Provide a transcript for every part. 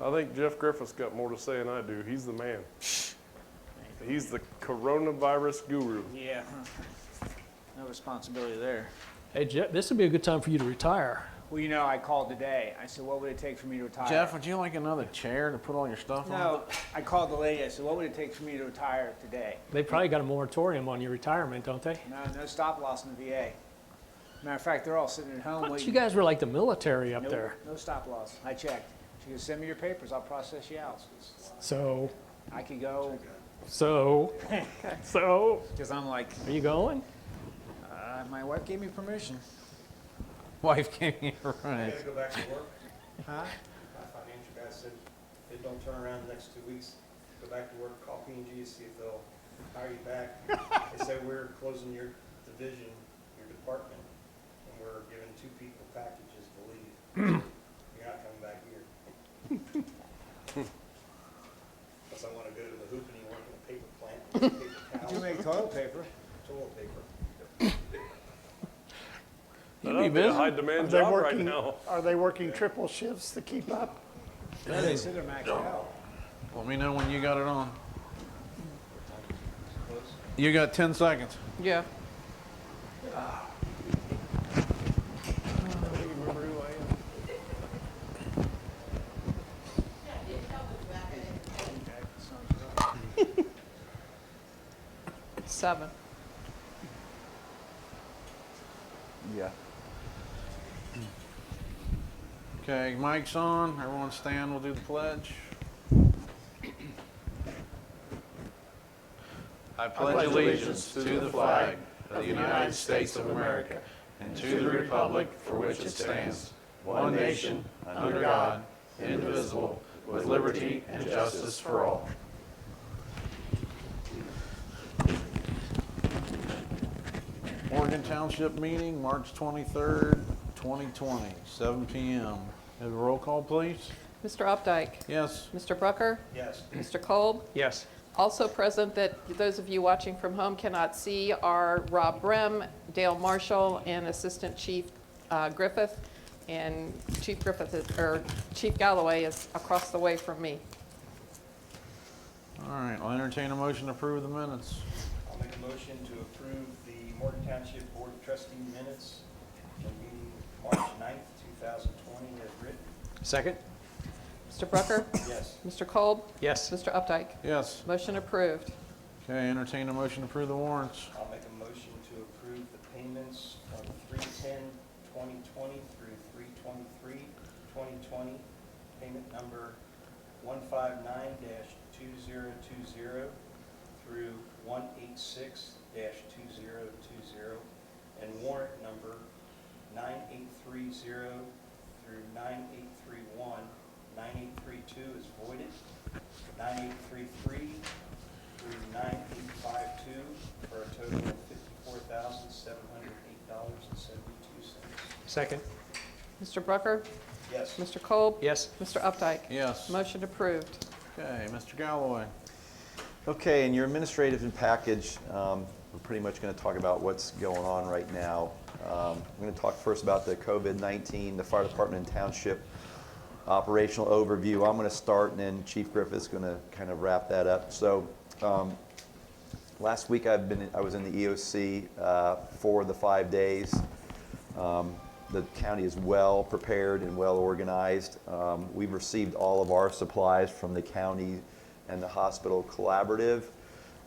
I think Jeff Griffith's got more to say than I do. He's the man. He's the coronavirus guru. Yeah. No responsibility there. Hey, Jeff, this would be a good time for you to retire. Well, you know, I called today. I said, what would it take for me to retire? Jeff, would you like another chair to put all your stuff on? No, I called the lady. I said, what would it take for me to retire today? They probably got a moratorium on your retirement, don't they? No stop loss in the VA. Matter of fact, they're all sitting at home But waiting. you guys were like the military up Nope, there. no stop loss. I checked. She goes, send me your papers. I'll process you out. So, I could go, because I'm like, are you going? my wife gave me permission. Wife gave me a I ride. gotta go back to work. Huh? My financial guy said, if they don't turn around the next 2 weeks, go back to work, call P&G, see if they'll hire you back. They said, we're closing your division, your department, and we're giving 2 people packages to leave. You're not coming back here. Unless I wanna go to the Hoopany, work in a paper plant, paper You towel, make toilet paper. toilet paper. You That'd be be a busy. high-demand job right now. Are they working triple shifts to keep up? Yeah, they said they're maxed out. Let me know when you got it on. You got 10 seconds. Yeah. Remember who I am? 7. Yeah. Okay, mic's on. Everyone stand. We'll do the pledge. I pledge allegiance to the flag of the United States of America and to the republic for which it stands, one nation, under God, indivisible, with liberty and justice for all. Morgan Township meeting, March 23rd, 2020, 7 p.m. Have a roll call, please? Mr. Updike? Yes. Mr. Brucker? Yes. Mr. Kolb? Yes. Also present that those of you watching from home cannot see are Rob Brem, Dale Marshall, and Assistant Chief Griffith. And Chief Galloway is across the way from me. All right, I'll entertain a motion to approve the minutes. I'll make a motion to approve the Morgan Township Board of Trustee minutes from meeting March 9th, 2020 as written. Second? Mr. Brucker? Yes. Mr. Kolb? Yes. Mr. Updike? Yes. Motion approved. Okay, entertain a motion to approve the warrants. I'll make a motion to approve the payments from 3/10/2020 through 3/23/2020. Payment number 159-2020 through 186-2020, and warrant number 9830 through 9831. 9832 is voided. 9833 through 9852 for a total of $54,708.72. Second? Mr. Brucker? Yes. Mr. Kolb? Yes. Mr. Updike? Yes. Motion approved. Okay, Mr. Galloway. Okay, in your administrative package, we're pretty much going to talk about what's going on right now. I'm going to talk first about the COVID-19, the fire department and township operational overview. I'm going to start, and then Chief Griffith's going to kind of wrap that up. So last week I was in the EOC for the 5 days. The county is well prepared and well organized. We've received all of our supplies from the county and the hospital collaborative.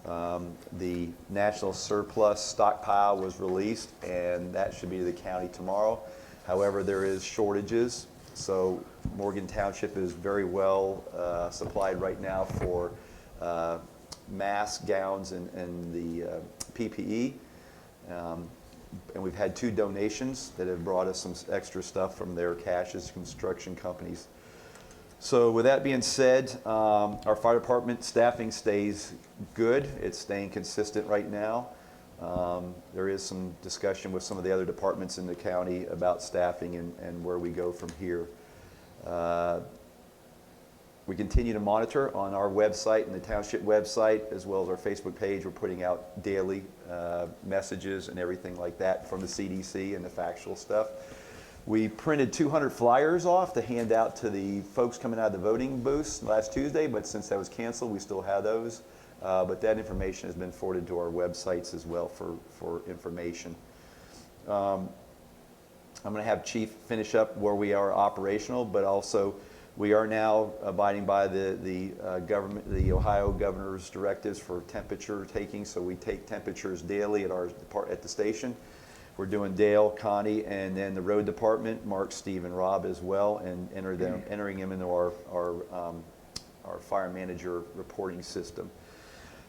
The national surplus stockpile was released, and that should be to the county tomorrow. However, there is shortages, so Morgan Township is very well supplied right now for masks, gowns, and the PPE. And we've had 2 donations that have brought us some extra stuff from their caches construction companies. So with that being said, our fire department staffing stays good. It's staying consistent right now. There is some discussion with some of the other departments in the county about staffing and where we go from here. We continue to monitor on our website and the township website, as well as our Facebook page. We're putting out daily messages and everything like that from the CDC and the factual stuff. We printed 200 flyers off to hand out to the folks coming out of the voting booths last Tuesday, but since that was canceled, we still have those. But that information has been forwarded to our websites as well for information. I'm going to have Chief finish up where we are operational, but also we are now abiding by the Ohio governor's directives for temperature taking. So we take temperatures daily at the station. We're doing Dale, Connie, and then the road department, Mark, Steve, and Rob as well, and entering them into our fire manager reporting system.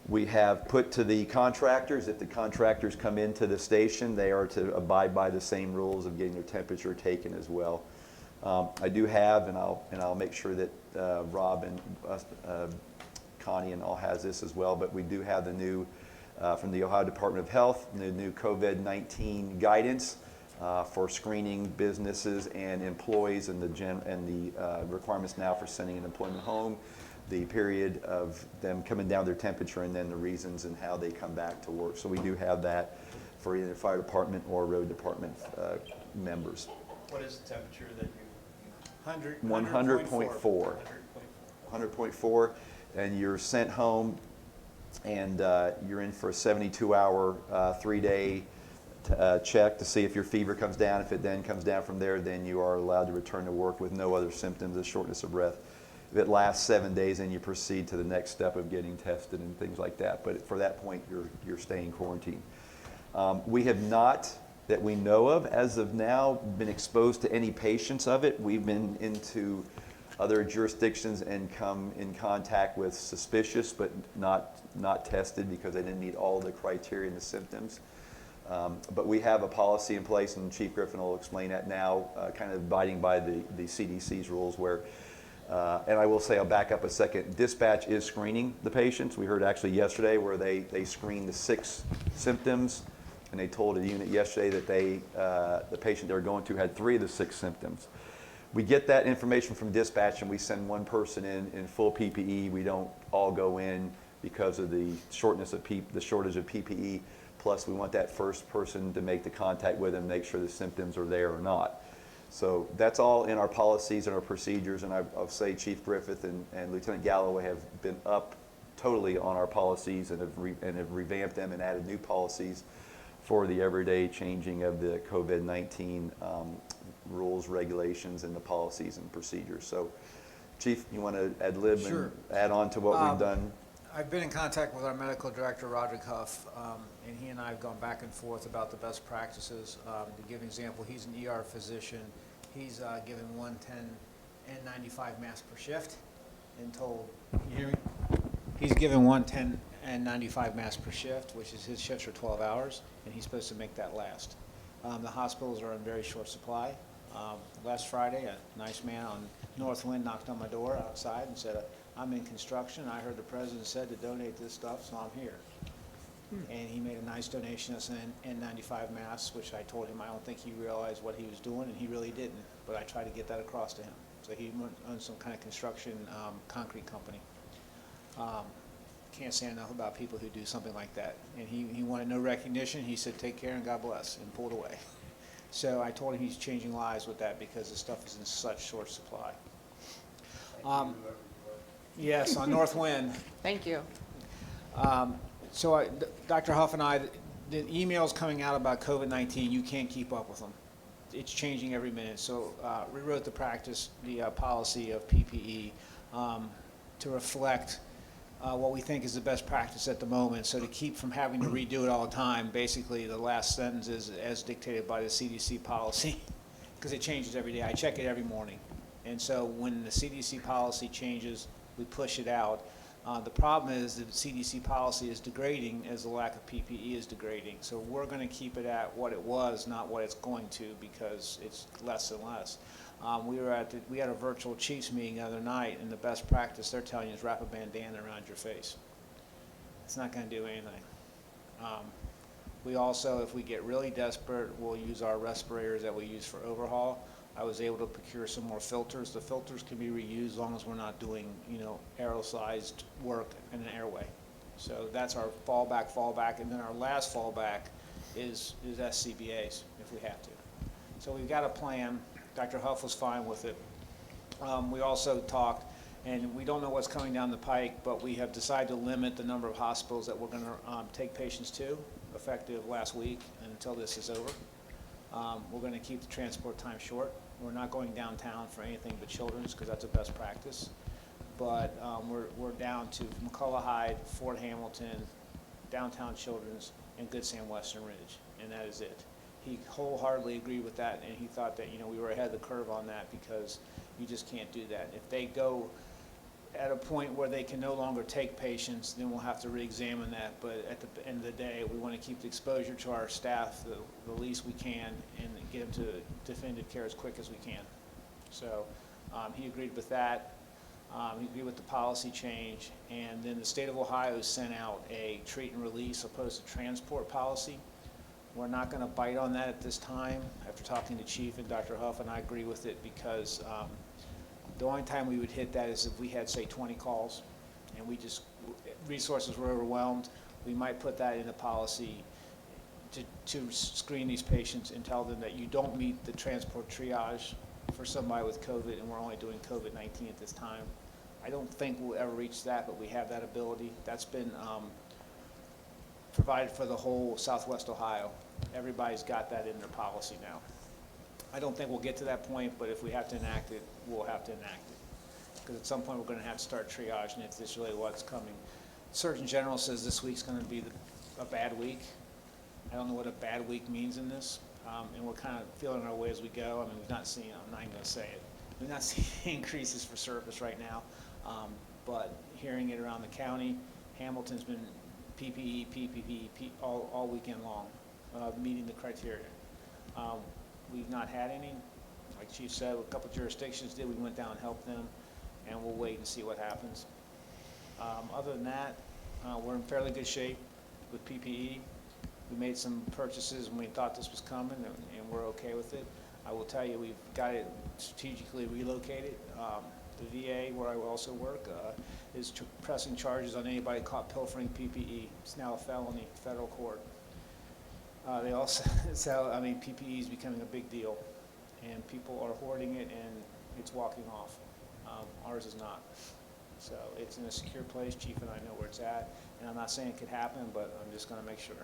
We have put to the contractors, if the contractors come into the station, they are to abide by the same rules of getting their temperature taken as well. I do have, and I'll make sure that Rob and Connie and all has this as well, but we do have the new, from the Ohio Department of Health, the new COVID-19 guidance for screening businesses and employees, and the requirements now for sending an employment home, the period of them coming down their temperature, and then the reasons and how they come back to work. So we do have that for either fire department or road department members. What is the temperature that you? 100.4. 100.4, and you're sent home, and you're in for a 72-hour, 3-day check to see if your fever comes down. If it then comes down from there, then you are allowed to return to work with no other symptoms of shortness of breath. If it lasts 7 days, then you proceed to the next step of getting tested and things like that. But for that point, you're staying quarantined. We have not, that we know of, as of now, been exposed to any patients of it. We've been into other jurisdictions and come in contact with suspicious but not tested because they didn't meet all the criteria and the symptoms. But we have a policy in place, and Chief Griffin will explain that now, kind of abiding by the CDC's rules where, and I will say, I'll back up a second, dispatch is screening the patients. We heard actually yesterday where they screened the 6 symptoms, and they told a unit yesterday that the patient they were going to had 3 of the 6 symptoms. We get that information from dispatch, and we send one person in full PPE. We don't all go in because of the shortage of PPE. Plus, we want that first person to make the contact with them, make sure the symptoms are there or not. So that's all in our policies and our procedures, and I'll say Chief Griffith and Lieutenant Galloway have been up totally on our policies and have revamped them and added new policies for the everyday changing of the COVID-19 rules, regulations, and the policies and procedures. So, Chief, you want to ad lib Sure. and add on to what we've done? I've been in contact with our medical director, Roderick Huff, and he and I have gone back and forth about the best practices. To give an example, he's an ER physician. He's given 110 N95 masks per shift and told, you hear me? He's given 110 N95 masks per shift, which is his shifts are 12 hours, and he's supposed to make that last. The hospitals are in very short supply. Last Friday, a nice man on Northwind knocked on my door outside and said, I'm in construction. I heard the president said to donate this stuff, so I'm here. And he made a nice donation of some N95 masks, which I told him I don't think he realized what he was doing, and he really didn't. But I tried to get that across to him. So he owns some kind of construction concrete company. Can't say enough about people who do something like that. And he wanted no recognition. He said, take care and God bless, and pulled away. So I told him he's changing lives with that because the stuff is in such short supply. Yes, on Northwind. Thank you. So Dr. Huff and I, the emails coming out about COVID-19, you can't keep up with them. It's changing every minute. So we wrote the policy of PPE to reflect what we think is the best practice at the moment. So to keep from having to redo it all the time, basically the last sentence is as dictated by the CDC policy, because it changes every day. I check it every morning. And so when the CDC policy changes, we push it out. The problem is that the CDC policy is degrading as the lack of PPE is degrading. So we're going to keep it at what it was, not what it's going to, because it's less and less. We had a virtual chiefs meeting the other night, and the best practice they're telling you is wrap a bandana around your face. It's not going to do anything. We also, if we get really desperate, we'll use our respirators that we use for overhaul. I was able to procure some more filters. The filters can be reused as long as we're not doing, aerosolized work in an airway. So that's our fallback, and then our last fallback is SCBAs if we have to. So we've got a plan. Dr. Huff was fine with it. We also talked, and we don't know what's coming down the pike, but we have decided to limit the number of hospitals that we're going to take patients to, effective last week and until this is over. We're going to keep the transport time short. We're not going downtown for anything but children's because that's a best practice. But we're down to McCullough Hyde, Fort Hamilton, downtown Children's, and Good Sam Western Ridge, and that is it. He wholeheartedly agreed with that, and he thought that, you know, we were ahead of the curve on that because you just can't do that. If they go at a point where they can no longer take patients, then we'll have to re-examine that. But at the end of the day, we want to keep the exposure to our staff the least we can and get them to definitive care as quick as we can. So he agreed with that. He agreed with the policy change. And then the state of Ohio sent out a treat and release opposed to transport policy. We're not going to bite on that at this time. After talking to Chief and Dr. Huff, and I agree with it because the only time we would hit that is if we had, say, 20 calls and resources were overwhelmed. We might put that in the policy to screen these patients and tell them that you don't meet the transport triage for somebody with COVID, and we're only doing COVID-19 at this time. I don't think we'll ever reach that, but we have that ability. That's been provided for the whole Southwest Ohio. Everybody's got that in their policy now. I don't think we'll get to that point, but if we have to enact it, we'll have to enact it. Because at some point, we're going to have to start triaging if this is really what's coming. Surgeon General says this week's going to be a bad week. I don't know what a bad week means in this, and we're kind of feeling our way as we go. I mean, we've not seen, I'm not even going to say it, we've not seen increases for service right now, but hearing it around the county, Hamilton's been PPE, all weekend long, meeting the criteria. We've not had any. Like Chief said, a couple jurisdictions did. We went down and helped them, and we'll wait and see what happens. Other than that, we're in fairly good shape with PPE. We made some purchases when we thought this was coming, and we're okay with it. I will tell you, we've got it strategically relocated. The VA, where I also work, is pressing charges on anybody caught pilfering PPE. It's now a felony, federal court. They also, so, I mean, PPE is becoming a big deal, and people are hoarding it, and it's walking off. Ours is not. So it's in a secure place. Chief and I know where it's at, and I'm not saying it could happen, but I'm just going to make sure.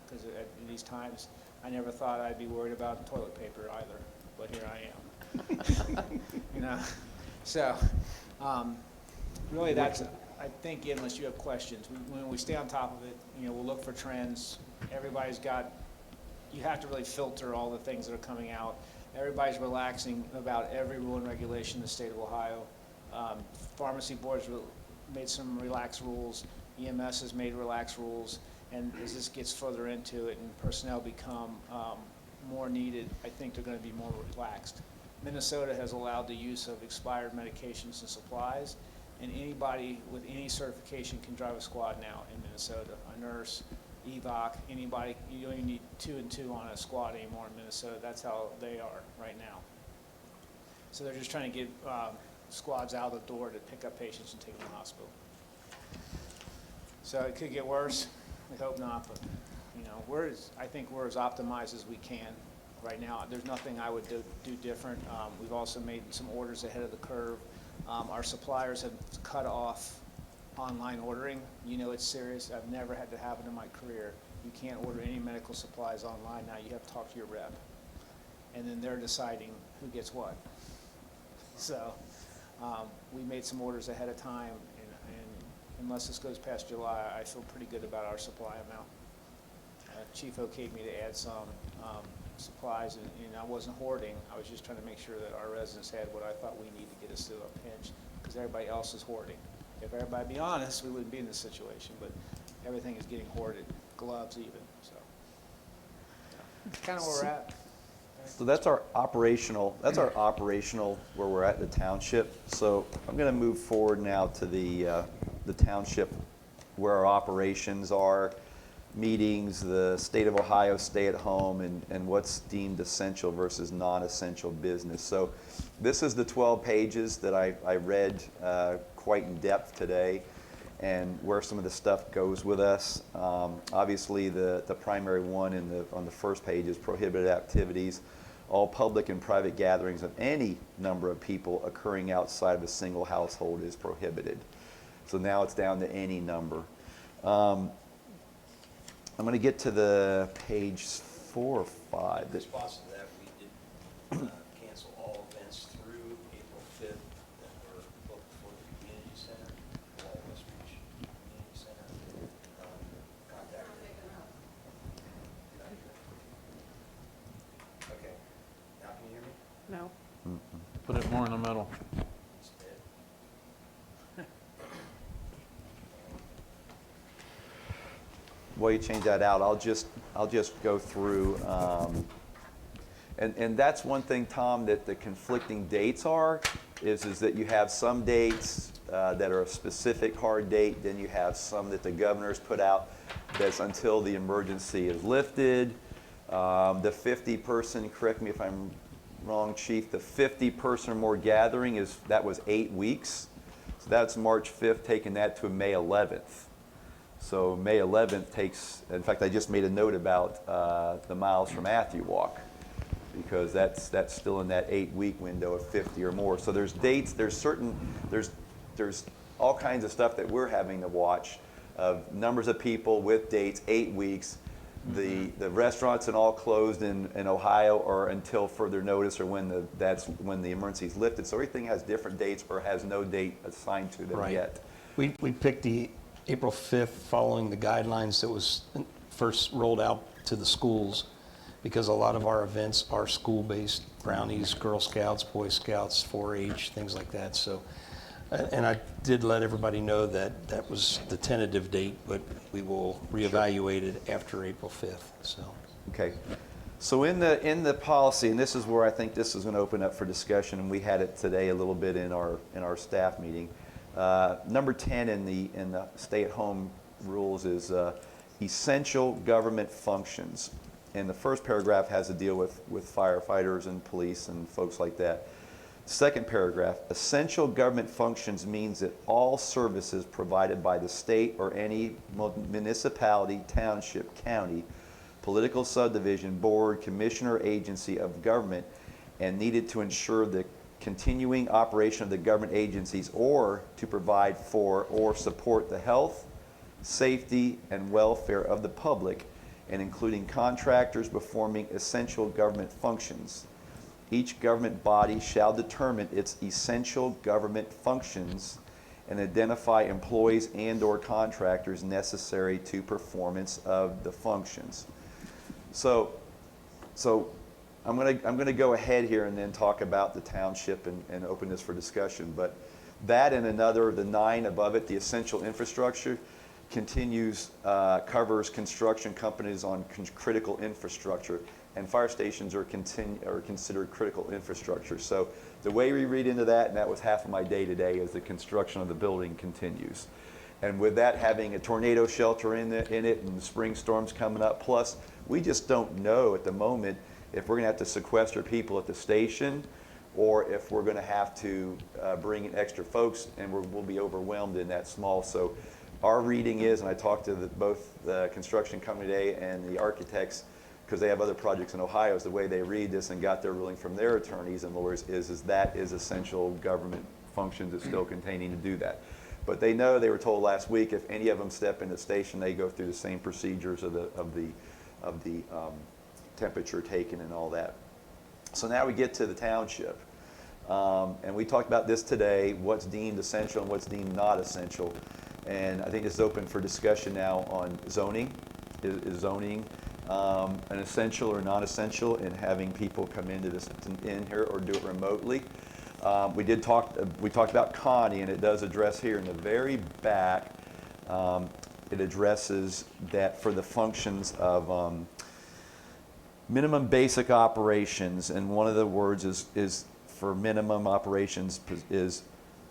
Because at these times, I never thought I'd be worried about toilet paper either, but here I am. You know, so really that's, I think, unless you have questions, when we stay on top of it, you know, we'll look for trends. Everybody's got, you have to really filter all the things that are coming out. Everybody's relaxing about every rule and regulation in the state of Ohio. Pharmacy boards made some relaxed rules. EMS has made relaxed rules. And as this gets further into it and personnel become more needed, I think they're going to be more relaxed. Minnesota has allowed the use of expired medications and supplies, and anybody with any certification can drive a squad now in Minnesota. A nurse, evac, anybody, you don't even need 2 and 2 on a squad anymore in Minnesota. That's how they are right now. So they're just trying to get squads out the door to pick up patients and take them to the hospital. So it could get worse. We hope not, but you know, I think we're as optimized as we can right now. There's nothing I would do different. We've also made some orders ahead of the curve. Our suppliers have cut off online ordering. You know, it's serious. I've never had to happen in my career. You can't order any medical supplies online now. You have to talk to your rep, and then they're deciding who gets what. So we made some orders ahead of time. Unless this goes past July, I feel pretty good about our supply amount. Chief okayed me to add some supplies, and I wasn't hoarding. I was just trying to make sure that our residents had what I thought we need to get us through a pinch, because everybody else is hoarding. If everybody be honest, we wouldn't be in this situation, but everything is getting hoarded, gloves even, so. That's kind of where we're at. So that's our operational where we're at the township. So I'm going to move forward now to the township where our operations are, meetings, the state of Ohio stay at home, and what's deemed essential versus non-essential business. So this is the 12 pages that I read quite in depth today, and where some of the stuff goes with us. Obviously the primary one on the first page is prohibited activities. All public and private gatherings of any number of people occurring outside of a single household is prohibited. So now it's down to any number. I'm going to get to the page 4 or 5. In response to that, we did cancel all events through April 5th that were booked for the community center, Wall West Beach Community Center. Contacted. Okay, now can you hear me? No. Put it more in the middle. It's dead. While you change that out, I'll just go through, and that's one thing, Tom, that the conflicting dates are, is that you have some dates that are a specific hard date, then you have some that the governor's put out that's until the emergency is lifted. The 50-person, correct me if I'm wrong, Chief, the 50-person or more gathering that was 8 weeks. So that's March 5th, taking that to May 11th. So May 11th takes, in fact, I just made a note about the Miles for Matthew walk, because that's still in that 8-week window of 50 or more. So there's dates, there's all kinds of stuff that we're having to watch, of numbers of people with dates, 8 weeks. The restaurants and all closed in Ohio or until further notice, or that's when the emergency is lifted. So everything has different dates or has no date assigned to them Right. yet. We picked the April 5th following the guidelines that was first rolled out to the schools, because a lot of our events are school-based, brownies, Girl Scouts, Boy Scouts, 4-H, things like that. So, and I did let everybody know that that was the tentative date, but we will reevaluate it after April 5th, so. Okay. So in the policy, and this is where I think this is going to open up for discussion, and we had it today a little bit in our staff meeting. Number 10 in the stay-at-home rules is essential government functions. And the first paragraph has to deal with firefighters and police and folks like that. Second paragraph, essential government functions means that all services provided by the state or any municipality, township, county, political subdivision, board, commission, or agency of government and needed to ensure the continuing operation of the government agencies, or to provide for or support the health, safety, and welfare of the public, and including contractors performing essential government functions. Each government body shall determine its essential government functions and identify employees and/or contractors necessary to performance of the functions. So I'm going to go ahead here and then talk about the township and open this for discussion. But that and another, the 9 above it, the essential infrastructure, covers construction companies on critical infrastructure, and fire stations are considered critical infrastructure. So the way we read into that, and that was half of my day today, is the construction of the building continues. And with that having a tornado shelter in it and spring storms coming up, plus we just don't know at the moment if we're going to have to sequester people at the station, or if we're going to have to bring in extra folks, and we'll be overwhelmed in that small. So our reading is, and I talked to both the construction company today and the architects, because they have other projects in Ohio, is the way they read this and got their ruling from their attorneys and lawyers is that is essential government functions is still containing to do that. But they know, they were told last week, if any of them step in the station, they go through the same procedures of the temperature taken and all that. So now we get to the township. And we talked about this today, what's deemed essential and what's deemed not essential. And I think it's open for discussion now on zoning. Is zoning an essential or non-essential in having people come into this in here, or do it remotely? We talked about Connie, and it does address here in the very back. It addresses that for the functions of minimum basic operations, and one of the words is for minimum operations is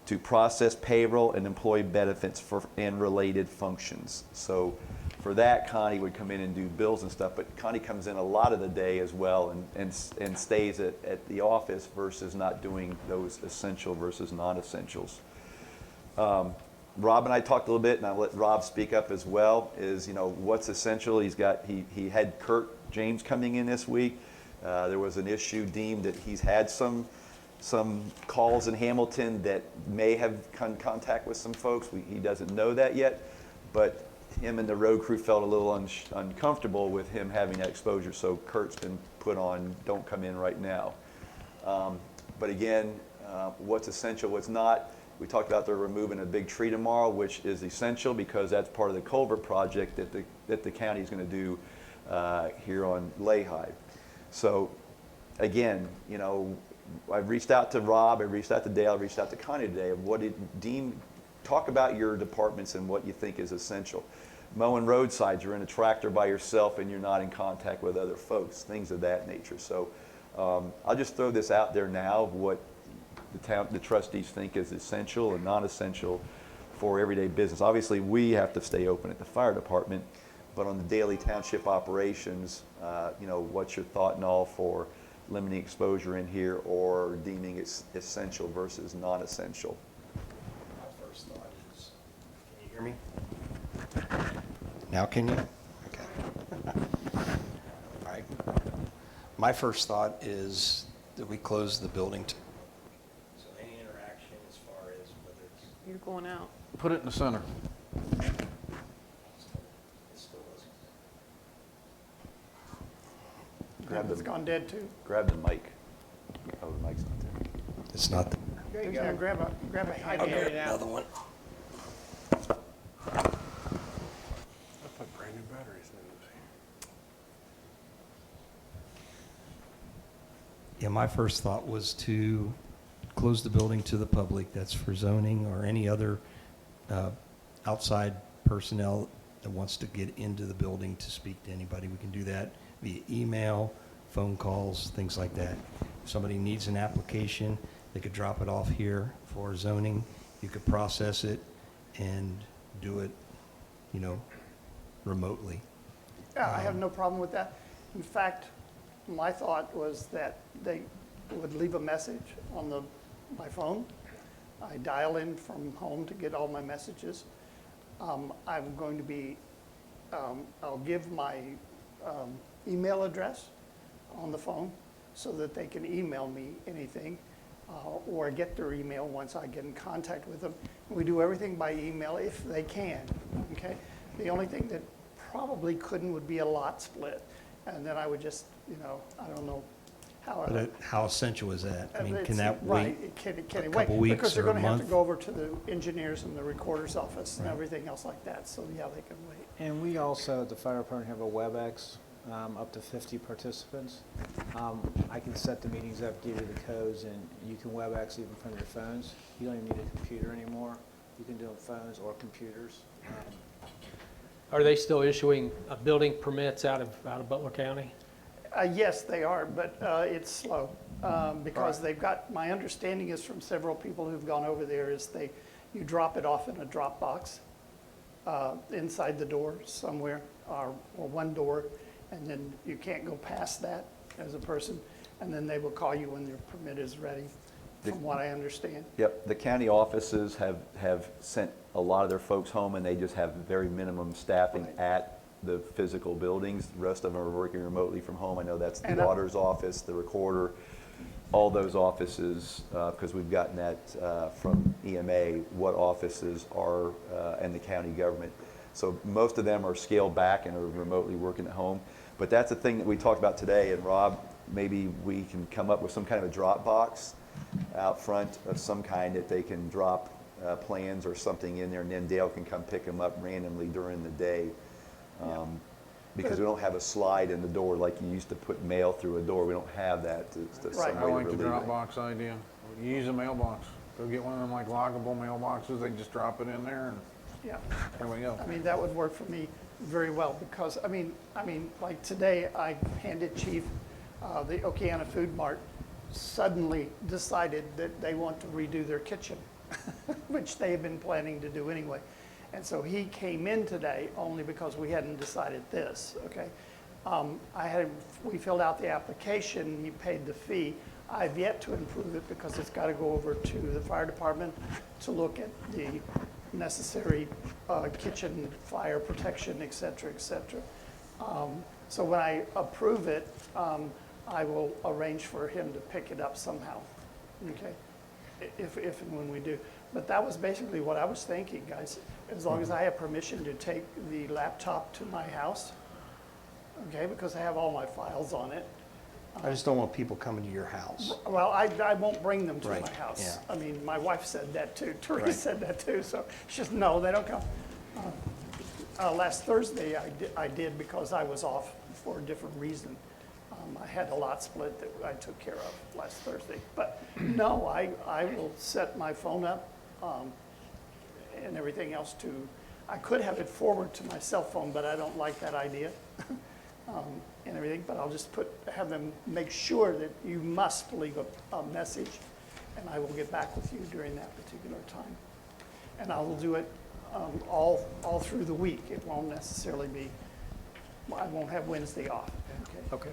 to process payroll and employee benefits and related functions. So for that, Connie would come in and do bills and stuff, but Connie comes in a lot of the day as well and stays at the office versus not doing those essential versus non-essentials. Rob and I talked a little bit, and I'll let Rob speak up as well, is, what's essential. He had Kurt James coming in this week There was an issue deemed that he's had some calls in Hamilton that may have contact with some folks. He doesn't know that yet, but him and the road crew felt a little uncomfortable with him having that exposure, so Kurt's been put on, don't come in right now. But again, what's essential, what's not. We talked about they're removing a big tree tomorrow, which is essential because that's part of the culvert project that the county is going to do here on Lehigh. So again, you know, I've reached out to Rob, I've reached out to Dale, I've reached out to Connie today of what talk about your departments and what you think is essential. Mowing roadsides, you're in a tractor by yourself and you're not in contact with other folks, things of that nature. So I'll just throw this out there now of what the trustees think is essential and non-essential for everyday business. Obviously, we have to stay open at the fire department, but on the daily township operations, you know, what's your thought and all for limiting exposure in here or deeming it essential versus non-essential? My first thought is, can you hear me? Now can you? Okay. All right. My first thought is that we close the building. So any interaction as far as whether it's You're going out. Put it in the center. it still isn't. It's gone dead too. Grab the mic. Oh, the mic's not there. It's not. There you go. Grab a. Okay, another one. I put brand new batteries in this. Yeah, my first thought was to close the building to the public. That's for zoning or any other outside personnel that wants to get into the building to speak to anybody. We can do that via email, phone calls, things like that. If somebody needs an application, they could drop it off here for zoning. You could process it and do it, you know, remotely. Yeah, I have no problem with that. In fact, my thought was that they would leave a message on my phone. I dial in from home to get all my messages. I'm going to be, I'll give my email address on the phone so that they can email me anything or get their email once I get in contact with them. We do everything by email if they can, okay? The only thing that probably couldn't would be a lot split. And then I would just, you know, I don't know how. But how essential is that? I mean, It's- can that right, wait? it can a wait, couple weeks because they're or a gonna have to month? go over to the engineers and the recorder's office and Right. everything else like that, so yeah, they can wait. And we also, at the fire department, have a WebEx, up to 50 participants. I can set the meetings up, give you the codes, and you can WebEx even from your phones. You don't even need a computer anymore. You can do it on phones or computers. Are they still issuing building permits out of Butler County? Yes, they are, but it's slow, because they've got, my understanding is from several people who've gone over there, is you drop it off in a drop box inside the door somewhere, or one door, and then you can't go past that as a person, and then they will call you when their permit is ready, from what I understand. Yep, the county offices have sent a lot of their folks home and they just have very minimum staffing Right. at the physical buildings. The rest of them are working remotely from home. I know that's the And auditor's office, the recorder, all those offices, because we've gotten that from EMA, what offices are in the county government. So most of them are scaled back and are remotely working at home. But that's the thing that we talked about today, and Rob, maybe we can come up with some kind of a drop box out front of some kind that they can drop plans or something in there, and then Dale can come pick them up randomly during the day. Because we don't have a slide in the door like you used to put mail through a door. We don't have that. It's Right. some I way like to the relieve it. Dropbox idea. You use a mailbox. Go get one of them like lockable mailboxes. They just drop it in there and Yeah. there we go. I mean, that would work for me very well, because, I mean, like today, I handed Chief, the Okeana Food Mart suddenly decided that they want to redo their kitchen, which they had been planning to do anyway. And so he came in today only because we hadn't decided this, okay? We filled out the application, he paid the fee. I've yet to improve it because it's got to go over to the fire department to look at the necessary kitchen fire protection, et cetera, et cetera. So when I approve it, I will arrange for him to pick it up somehow, okay? If and when we do. But that was basically what I was thinking, guys. As long as I have permission to take the laptop to my house, okay, because I have all my files on it. I just don't want people coming to your house. Well, I won't bring them to Right, my house. yeah. I mean, my wife said that too. Teresa Right. said that too. So she says, no, they don't come. Last Thursday, I did because I was off for a different reason. I had a lot split that I took care of last Thursday. But no, I will set my phone up and everything else to, I could have it forward to my cell phone, but I don't like that idea. And everything, but I'll just have them make sure that you must leave a message, and I will get back with you during that particular time. And I will do it all through the week. It won't necessarily be, I won't have Wednesday off. Okay.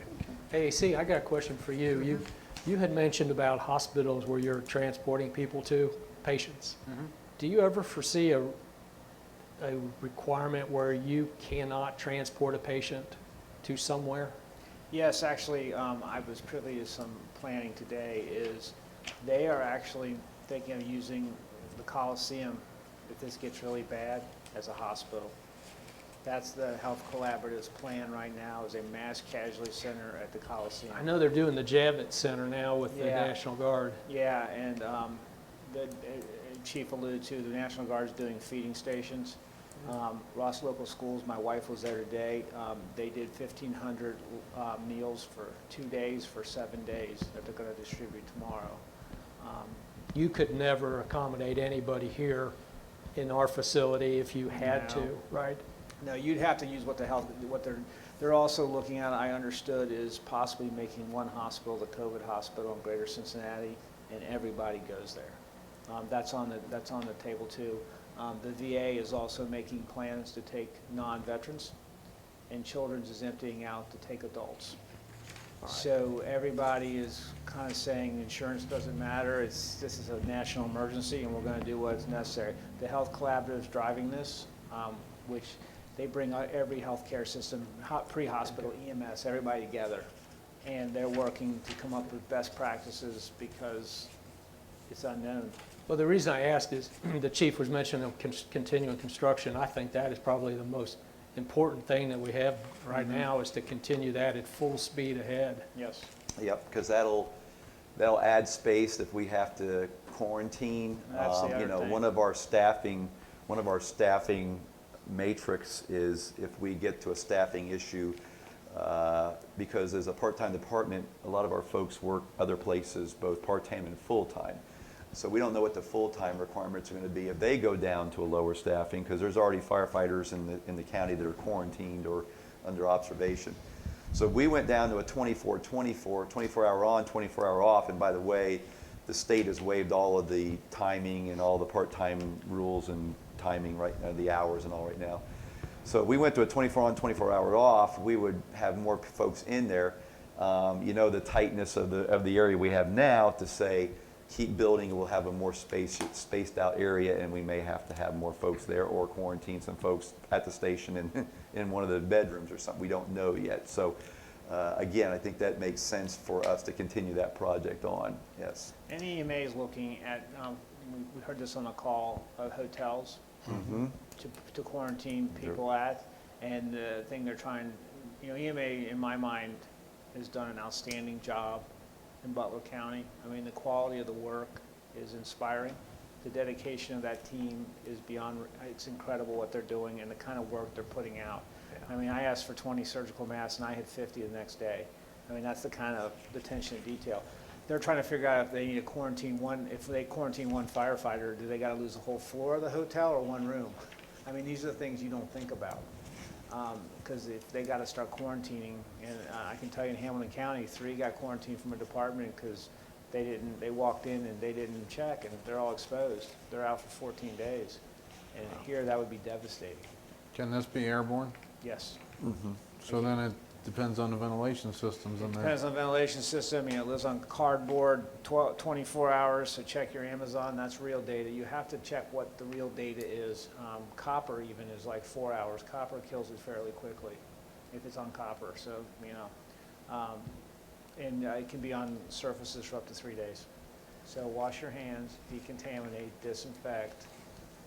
AAC, I got a question for you. You had mentioned about hospitals where you're transporting people to, patients. Do you ever foresee a requirement where you cannot transport a patient to somewhere? Yes, actually, I was privy to some planning today, is they are actually thinking of using the Coliseum, if this gets really bad, as a hospital. That's the Health Collaborative's plan right now, is a mass casualty center at the Coliseum. I know they're doing the Javits Center now with the Yeah. National Guard. Yeah, and the Chief alluded to, the National Guard's doing feeding stations. Ross Local Schools, my wife was there today. They did 1,500 meals for 2 days for 7 days that they're going to distribute tomorrow. You could never accommodate anybody here in our facility if you had No. to, right? No, you'd have to use what they're also looking at, I understood, is possibly making one hospital the COVID hospital in Greater Cincinnati, and everybody goes there. That's on the table too. The VA is also making plans to take non-veterans, and Children's is emptying out to take adults. So everybody is kind of saying insurance doesn't matter, this is a national emergency and we're going to do what's necessary. The Health Collaborative is driving this, which they bring every healthcare system, pre-hospital, EMS, everybody together. And they're working to come up with best practices because it's unknown. Well, the reason I asked is the chief was mentioning continuing construction. I think that is probably the most important thing that we have right now, is to continue that at full speed ahead. Yes. Yep, because that'll add space if we have to quarantine. That's the other thing. One of our staffing matrix is if we get to a staffing issue, because as a part-time department, a lot of our folks work other places, both part-time and full-time. So we don't know what the full-time requirements are going to be if they go down to a lower staffing, because there's already firefighters in the county that are quarantined or under observation. So we went down to a 24 hour on, 24 hour off, and by the way, the state has waived all of the timing and all the part-time rules and timing, the hours and all right now. So if we went to a 24 on, 24 hour off, we would have more folks in there. The tightness of the area we have now, to say, keep building, we'll have a more spaced out area, and we may have to have more folks there or quarantine some folks at the station in one of the bedrooms or something. We don't know yet. So again, I think that makes sense for us to continue that project on. Yes. And EMA is looking at, we heard this on a call, hotels to quarantine people at. And the thing they're trying, EMA, in my mind, has done an outstanding job in Butler County. I mean, the quality of the work is inspiring. The dedication of that team is beyond, it's incredible what they're doing and the kind of work they're putting out. I mean, I asked for 20 surgical masks and I had 50 the next day. I mean, that's the kind of attention to detail. They're trying to figure out if they need to quarantine if they quarantine one firefighter, do they got to lose the whole floor of the hotel or one room? I mean, these are the things you don't think about. Because if they got to start quarantining, and I can tell you in Hamilton County, 3 got quarantined from a department because they walked in and they didn't check, and they're all exposed. They're out for 14 days. And here, that would be devastating. Can this be airborne? Yes. So then it depends on the ventilation systems in there. Depends on the ventilation system. It lives on cardboard 24 hours, so check your Amazon. That's real data. You have to check what the real data is. Copper even is like 4 hours. Copper kills it fairly quickly if it's on copper. So, And it can be on surfaces for up to 3 days. So wash your hands, decontaminate, disinfect.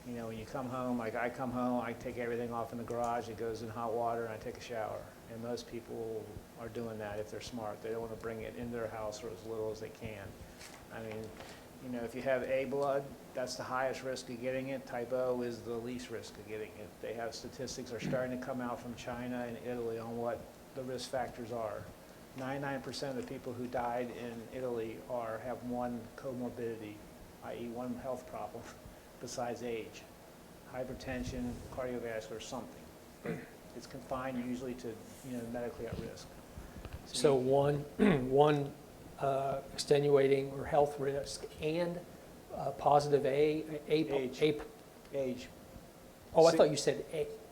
You know, when you come home, like I come home, I take everything off in the garage, it goes in hot water, and I take a shower. And most people are doing that if they're smart. They don't want to bring it into their house or as little as they can. I mean, you know, if you have A blood, that's the highest risk of getting it. Type O is the least risk of getting it. They have statistics are starting to come out from China and Italy on what the risk factors are. 99% of the people who died in Italy have one comorbidity, i.e. one health problem, besides age. Hypertension, cardiovascular, something. But it's confined usually to, you know, medically at risk. So one extenuating or health risk and positive Age. Age. Oh, I See- thought you said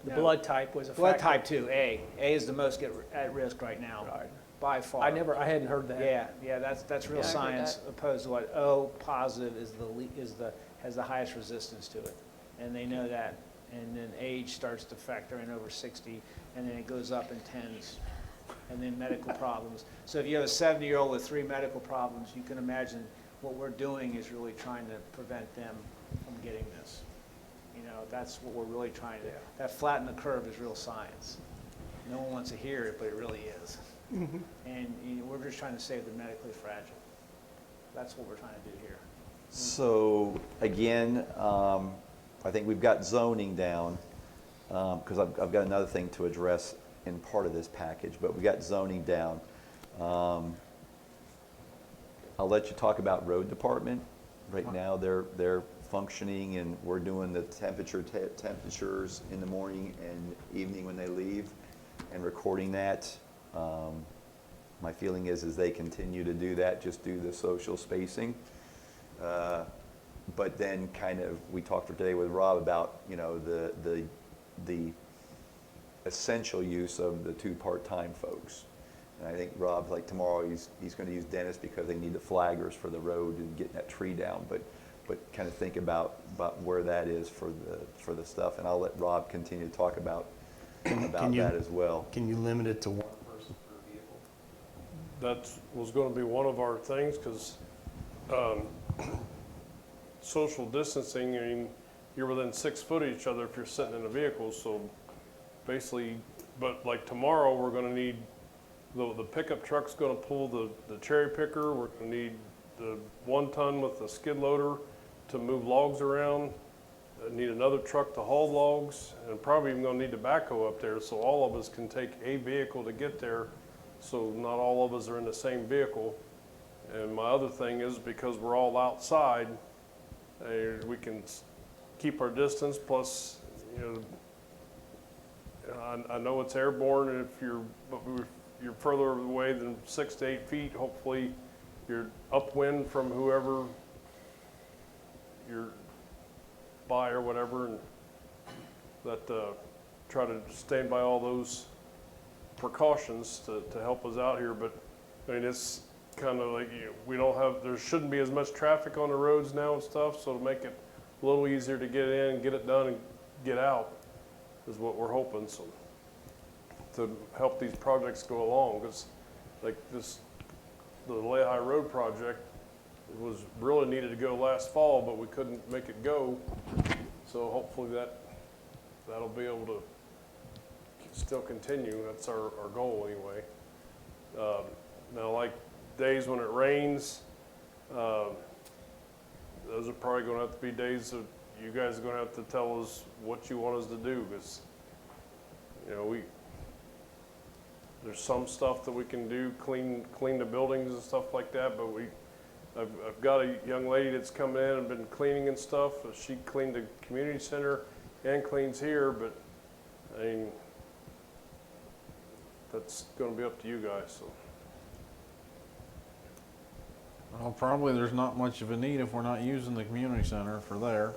the No. blood type was a Blood factor. type 2A. A is the most at risk right now, Right. by far. I hadn't heard that. Yeah, that's real Yeah, I heard science that. opposed to what O positive has the highest resistance to it. And they know that. And then age starts to factor in over 60, and then it goes up in tens. And then medical problems. So if you have a 70-year-old with 3 medical problems, you can imagine what we're doing is really trying to prevent them from getting this. You know, that's what we're really trying to, that flatten the curve is real science. No one wants to hear it, but it really is. And you know, we're just trying to save the medically fragile. That's what we're trying to do here. So again, I think we've got zoning down, because I've got another thing to address in part of this package, but we got zoning down. I'll let you talk about road department. Right now, they're functioning, and we're doing the temperatures in the morning and evening when they leave, and recording that. My feeling is they continue to do that, just do the social spacing. But then kind of, we talked today with Rob about, you know, the essential use of the 2 part-time folks. And I think Rob, like tomorrow, he's going to use Dennis because they need the flaggers for the road and getting that tree down. But kind of think about where that is for the stuff. And I'll let Rob continue to talk about that as well. Can you limit it to one person per vehicle? That was going to be one of our things, because social distancing, I mean, you're within 6 foot of each other if you're sitting in a vehicle, so basically, but like tomorrow, we're gonna need, the pickup truck's gonna pull the cherry picker, we're gonna need the 1 ton with the skid loader to move logs around, need another truck to haul logs, and probably even gonna need a backhoe up there, so all of us can take a vehicle to get there, so not all of us are in the same vehicle. And my other thing is, because we're all outside, we can keep our distance, plus, you know, I know it's airborne, and if you're further away than 6 to 8 feet, hopefully you're upwind from whoever you're by or whatever, and that try to stand by all those precautions to help us out here. But I mean, it's kind of like, you know, there shouldn't be as much traffic on the roads now and stuff, so to make it a little easier to get in, get it done, and get out is what we're hoping, so to help these projects go along, because like the Lehigh Road project was really needed to go last fall, but we couldn't make it go, so hopefully that'll be able to still continue. That's our goal anyway. Now, like days when it rains, those are probably going to have to be days that you guys are going to have to tell us what you want us to do, because, you know, there's some stuff that we can do, clean the buildings and stuff like that, but I've got a young lady that's come in and been cleaning and stuff. She cleaned the community center and cleans here, but I mean, that's going to be up to you guys, so. Well, probably there's not much of a need if we're not using the community center for there.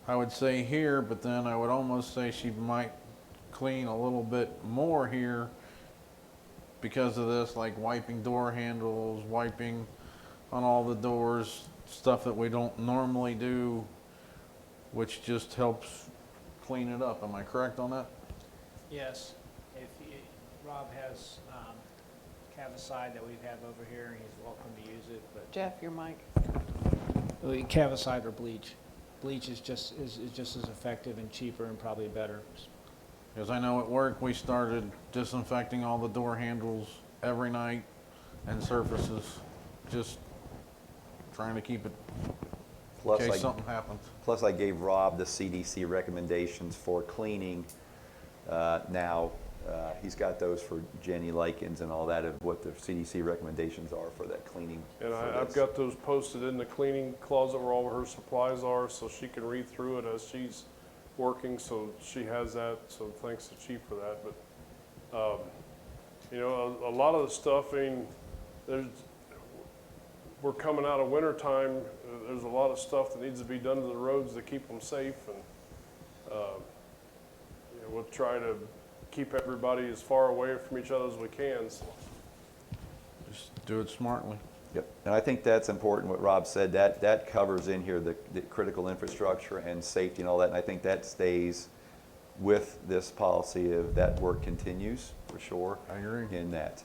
I would say here, but then I would almost say she might clean a little bit more here because of this, like wiping door handles, wiping on all the doors, stuff that we don't normally do, which just helps clean it up. Am I correct on that? Yes, Rob has Cavicide that we have over here, and he's welcome to use it, but Jeff, your mic. Cavicide or bleach. Bleach is just as effective and cheaper and probably better. Because I know at work, we started disinfecting all the door handles every night and surfaces, just trying to keep it Plus, in case something happens. Plus, I gave Rob the CDC recommendations for cleaning. Now, he's got those for Jenny Likens and all that, of what the CDC recommendations are for that cleaning. And for I've this. got those posted in the cleaning closet where all of her supplies are, so she can read through it as she's working, so she has that, so thanks to Chief for that. But, you know, a lot of the stuff, I mean, we're coming out of winter time, there's a lot of stuff that needs to be done to the roads to keep them safe, and, you know, we'll try to keep everybody as far away from each other as we can, so. Just do it smartly. Yep, and I think that's important, what Rob said, that covers in here the critical infrastructure and safety and all that, and I think that stays with this policy of that work continues, for sure. I agree. In that.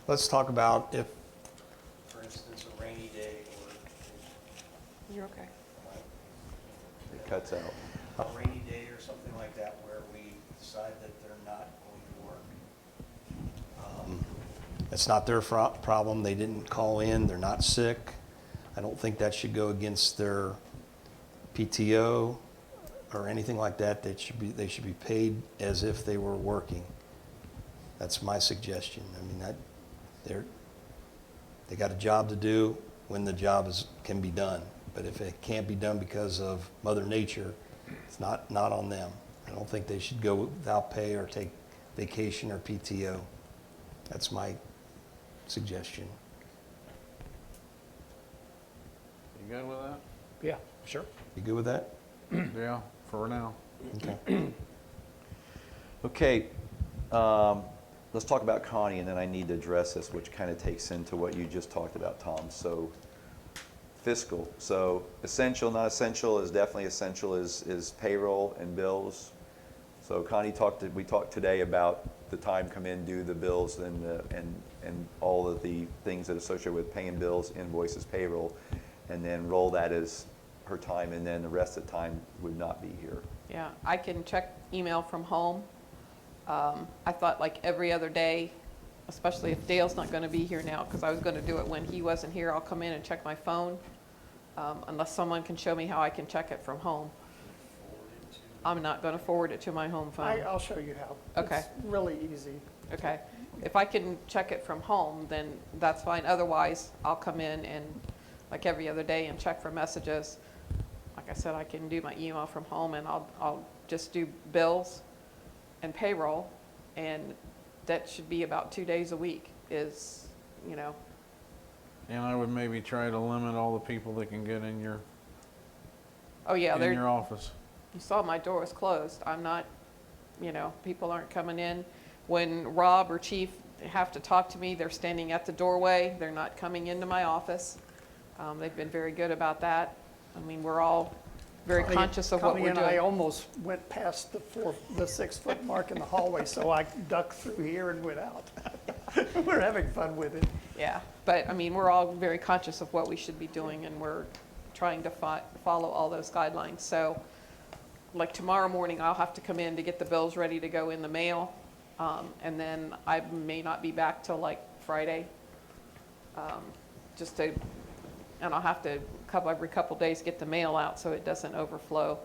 Let's talk about if, For instance, a rainy day or You're okay. It cuts out. a rainy day or something like that where we decide that they're not going to work. it's not their problem, they didn't call in, they're not sick. I don't think that should go against their PTO or anything like that. They should be paid as if they were working. That's my suggestion. I mean, they got a job to do when the job can be done. But if it can't be done because of Mother Nature, it's not on them. I don't think they should go without pay or take vacation or PTO. That's my suggestion. You good with that? Yeah, sure. You good with that? Yeah, for now. Okay. Okay, let's talk about Connie, and then I need to address this, which kind of takes into what you just talked about, Tom. So fiscal, so essential, not essential, is definitely essential is payroll and bills. So Connie we talked today about the time come in, do the bills and all of the things that are associated with paying bills, invoices, payroll, and then roll that as her time, and then the rest of the time would not be here. Yeah, I can check email from home. I thought like every other day, especially if Dale's not going to be here now, because I was going to do it when he wasn't here, I'll come in and check my phone, unless someone can show me how I can check it from home. I'm not going to forward it to my home phone. I'll show you how. Okay. It's really easy. Okay. If I can check it from home, then that's fine. Otherwise, I'll come in and, like every other day, and check for messages. Like I said, I can do my email from home, and I'll just do bills and payroll, and that should be about 2 days a week is, you know. And I would maybe try to limit all the people that can get in your Oh, yeah, in your office. you saw my door was closed. I'm not, you know, people aren't coming in. When Rob or Chief have to talk to me, they're standing at the doorway. They're not coming into my office. They've been very good about that. I mean, we're all very conscious of what Connie we're and I doing. almost went past the 6 foot mark in the hallway, so I ducked through here and went out. We're having fun with it. Yeah, but I mean, we're all very conscious of what we should be doing, and we're trying to follow all those guidelines. So, like tomorrow morning, I'll have to come in to get the bills ready to go in the mail, and then I may not be back till like Friday, and I'll have to every couple days get the mail out so it doesn't overflow,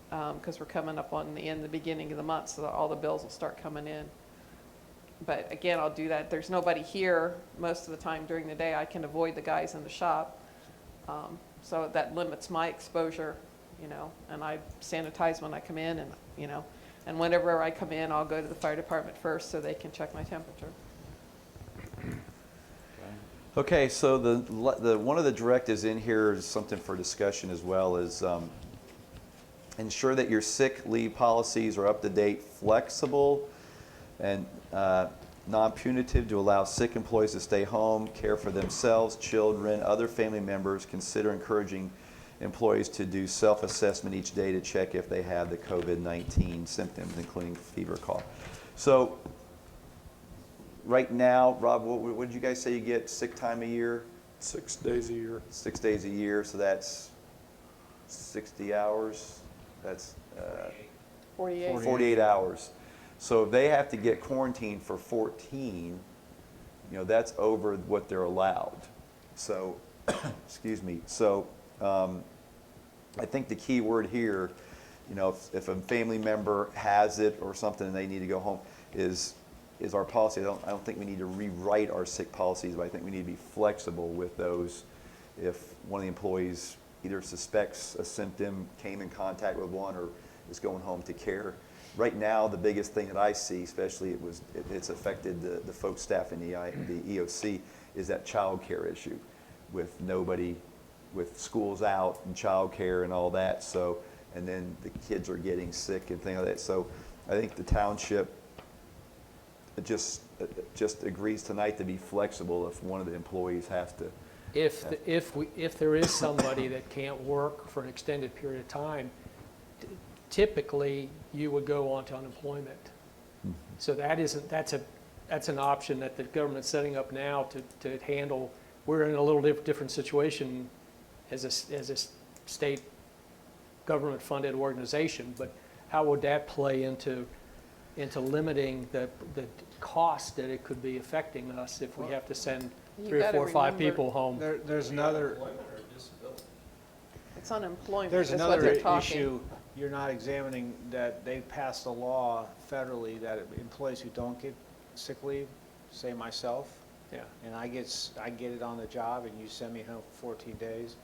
because we're coming up on the beginning of the month, so that all the bills will start coming in. But again, I'll do that. There's nobody here most of the time during the day. I can avoid the guys in the shop, so that limits my exposure, you know, and I sanitize when I come in, and, you know, and whenever I come in, I'll go to the fire department first so they can check my temperature. Okay, so the one of the directives in here is something for discussion as well, is ensure that your sick leave policies are up to date, flexible, and non-punitive to allow sick employees to stay home, care for themselves, children, other family members. Consider encouraging employees to do self-assessment each day to check if they have the COVID-19 symptoms, including fever, cough. So right now, Rob, what did you guys say you get sick time a year? 6 days a year. 6 days a year, so that's 60 hours. That's 48. 48 hours. So if they have to get quarantined for 14, that's over what they're allowed. So, excuse me. So I think the key word here, if a family member has it or something and they need to go home, is our policy. I don't think we need to rewrite our sick policies, but I think we need to be flexible with those. If one of the employees either suspects a symptom, came in contact with one, or is going home to care. Right now, the biggest thing that I see, especially it's affected the folks staff in the EOC, is that child care issue with schools out and child care and all that. So, and then the kids are getting sick and things like that. So I think the township just agrees tonight to be flexible if one of the employees has to. If there is somebody that can't work for an extended period of time, typically you would go on to unemployment. Mm-hmm. So that's an option that the government's setting up now to handle. We're in a little different situation as a state government-funded organization, but how would that play into limiting the cost that it could be affecting us if we have to send You 3 or gotta 4 or 5 remember- people home? There's another, Employment or disability? It's unemployment there's is what another they're talking. issue you're not examining, that they passed a law federally that employees who don't get sick leave, say myself, Yeah. and I get it on the job and you send me home for 14 days,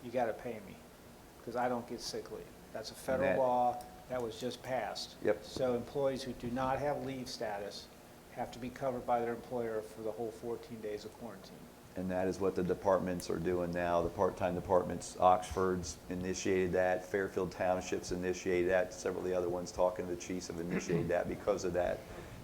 you got to pay me because I don't get sick leave. That's a federal That- law that was just passed. Yep. So employees who do not have leave status have to be covered by their employer for the whole 14 days of quarantine. And that is what the departments are doing now. The part-time departments, Oxford's initiated that, Fairfield Township's initiated that, several of the other ones talking to the chiefs have initiated that because of that.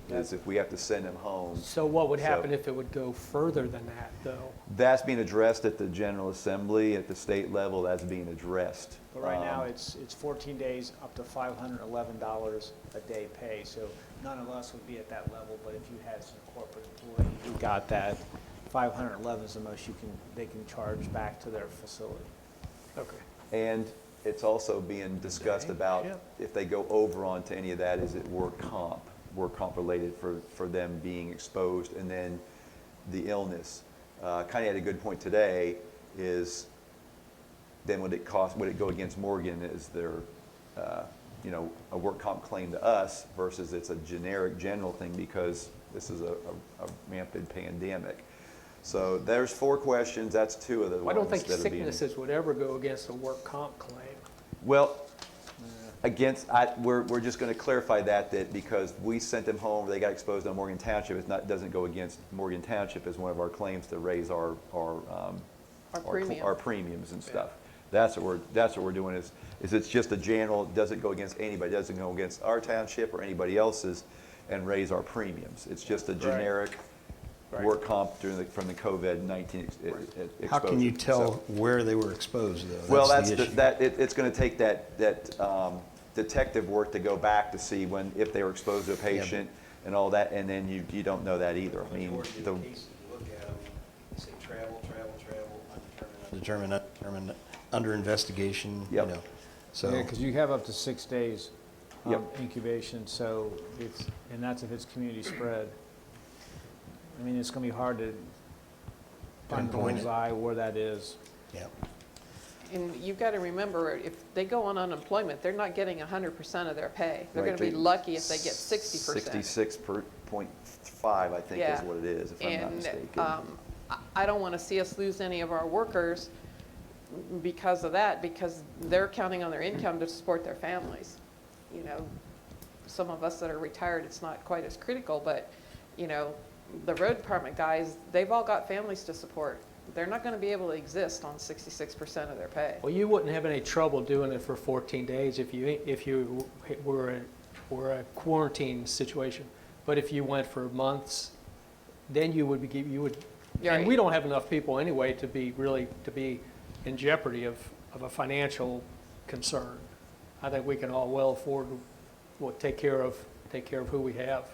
Is if we have to send them home. So what would So- happen if it would go further than that, though? That's being addressed at the General Assembly, at the state level, that's being addressed. But right now, it's 14 days, up to $511 a day pay, so none of us would be at that level, but if you had some corporate employee who got that, 511 is the most they can charge back to their facility. Okay. And it's also being discussed about if they go over onto any of that, is it work comp related for them being exposed, and then the illness. Kind of had a good point today, is then would it go against Morgan, is there a work comp claim to us versus it's a general thing because this is a rampant pandemic. So there's 4 questions, that's 2 of the I don't ones think that are being. sicknesses would ever go against a work comp claim. Well, we're just going to clarify that because we sent them home, they got exposed on Morgan Township. It doesn't go against Morgan Township as one of our claims to raise our premiums and stuff. That's what we're doing is it's just a general. It doesn't go against anybody. It doesn't go against our township or anybody else's, and raise our premiums. It's just a generic work comp from the COVID-19 exposure. How can you tell So- where they were exposed, though? Well, the issue. it's going to take that detective work to go back to see if they were exposed to a patient and all that, and then you don't know that either. I mean, Majority of the cases, you look at them, you say travel, Determined under investigation, Yep. So, Yeah, because you have up to 6 days Yep. incubation, so and that's if it's community spread. I mean, it's going to be hard to find the Pinpoint it. bullseye where that is. yeah. And you've got to remember, if they go on unemployment, they're not getting 100% of their pay. They're Right, going to be they- lucky if they get 60%. 66.5, I think, is Yeah. what it is, if I'm not mistaken. I don't want to see us lose any of our workers because of that, because they're counting on their income to support their families. Some of us that are retired, it's not quite as critical, but, the road department guys, they've all got families to support. They're not going to be able to exist on 66% of their pay. Well, you wouldn't have any trouble doing it for 14 days if you were a quarantine situation. But if you went for months, then you would. You're And right. we don't have enough people anyway to be in jeopardy of a financial concern. I think we can all well afford to take care of who we have.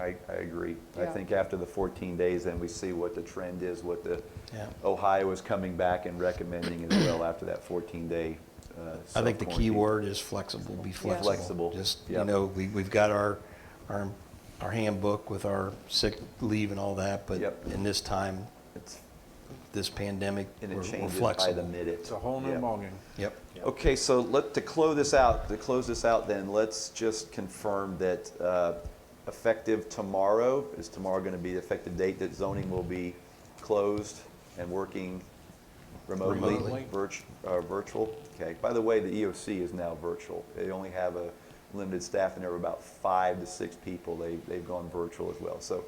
I agree. I Yeah. think after the 14 days, then we see what the trend is, what the Yeah. Ohio is coming back and recommending as well after that 14-day I think the key self-quarantine. word is flexible, be flexible. Flexible, Just, yep. we've got our handbook with our sick leave and all that, but Yep. in this time, It's- this pandemic, And it we're changes by the flexible. minute. It's a whole new Yep. ballgame. Yep. Okay, so to close this out then, let's just confirm that effective tomorrow, is tomorrow going to be the effective date that zoning will be closed and working remotely? Remotely. Virtual? Okay. By the way, the EOC is now virtual. They only have a limited staff and there are about 5 to 6 people. They've gone virtual as well. So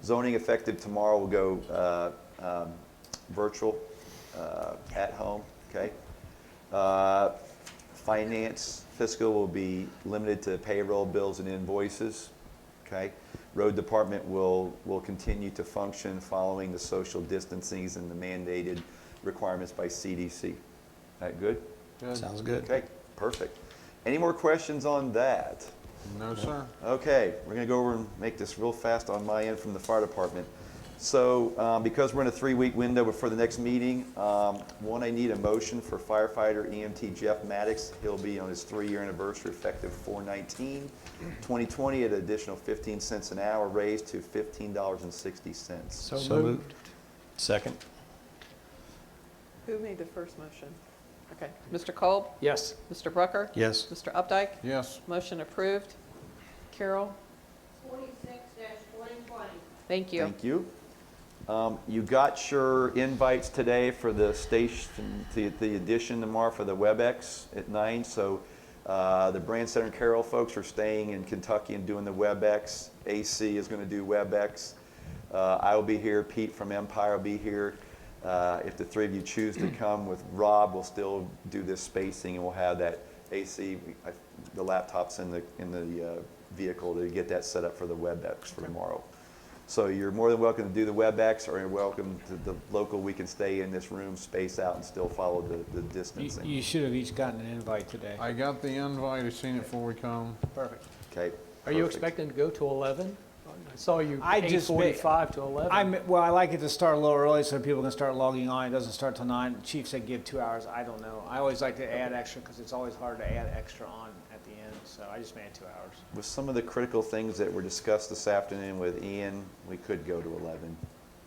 zoning effective tomorrow will go virtual, at home, okay? Finance, fiscal will be limited to payroll bills and invoices, okay? Road department will continue to function following the social distancing and the mandated requirements by CDC. That good? Good. Sounds good. Okay, perfect. Any more questions on that? No, sir. Okay, we're going to go over and make this real fast on my end from the fire department. So because we're in a 3-week window before the next meeting, one, I need a motion for firefighter EMT Jeff Maddox. He'll be on his 3-year anniversary effective 4/19/2020 at an additional 15 cents an hour, raised to $15.60. So So moved. moved. Second? Who made the first motion? Okay. Mr. Kolb? Yes. Mr. Brucker? Yes. Mr. Updike? Yes. Motion approved. Carol? 26-2020. Thank you. Thank you. You got your invites today for the station, the edition tomorrow for the WebEx at 9. So the Brand Center and Carroll folks are staying in Kentucky and doing the WebEx. AC is going to do WebEx. I will be here. Pete from Empire will be here. If the 3 of you choose to come with Rob, we'll still do this spacing and we'll have that AC, the laptops in the vehicle to get that set up for the WebEx for tomorrow. So you're more than welcome to do the WebEx, or you're welcome to the local. We can stay in this room, space out, and still follow the distancing. You should have each gotten an invite today. I got the invite. I seen it before we come. Perfect. Okay. Are you perfect. expecting to go to 11? I saw you I just 8:45 to 11. I like it to start a little early so people can start logging on. It doesn't start till 9. The chief said give 2 hours. I don't know. I always like to add extra because it's always hard to add extra on at the end. So I just made it 2 hours. With some of the critical things that were discussed this afternoon with Ian, we could go to 11.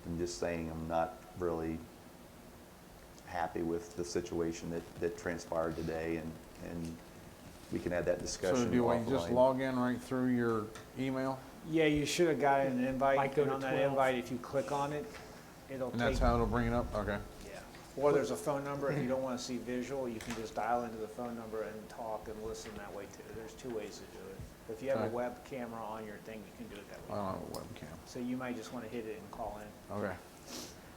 I'm just saying I'm not really happy with the situation that transpired today, and we can have that discussion So do we just offline. log in right through your email? Yeah, you should have gotten an invite. Might go And to on that 12. invite, if you click on it, it'll And take. that's how it'll bring it up? Okay. Yeah. Or there's a phone number. If you don't want to see visual, you can just dial into the phone number and talk and listen that way too. There's 2 ways to do it. If you have a Okay. web camera on your thing, you can do it that I way. don't have a webcam. So you might just want to hit it and call in. Okay.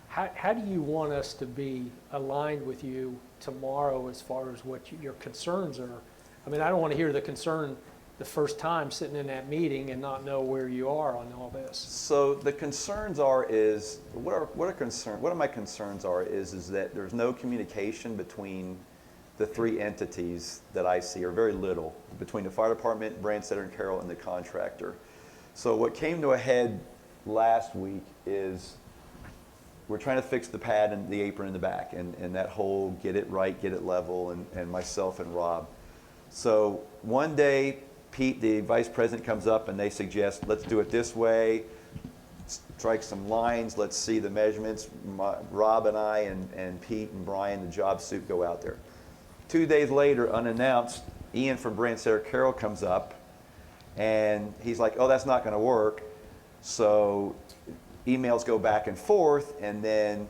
How do you want us to be aligned with you tomorrow as far as what your concerns are? I mean, I don't want to hear the concern the first time sitting in that meeting and not know where you are on all this. So the concerns are what my concerns are is that there's no communication between the 3 entities that I see, or very little, between the fire department, Brand Center and Carroll, and the contractor. So what came to a head last week is we're trying to fix the pad and the apron in the back, and that whole get it right, get it level, and myself and Rob. So one day, Pete, the vice president, comes up and they suggest, let's do it this way, strike some lines, let's see the measurements. Rob and I and Pete and Brian, the job suit, go out there. 2 days later, unannounced, Ian from Brand Center Carroll comes up and he's like, oh, that's not going to work. So emails go back and forth, and then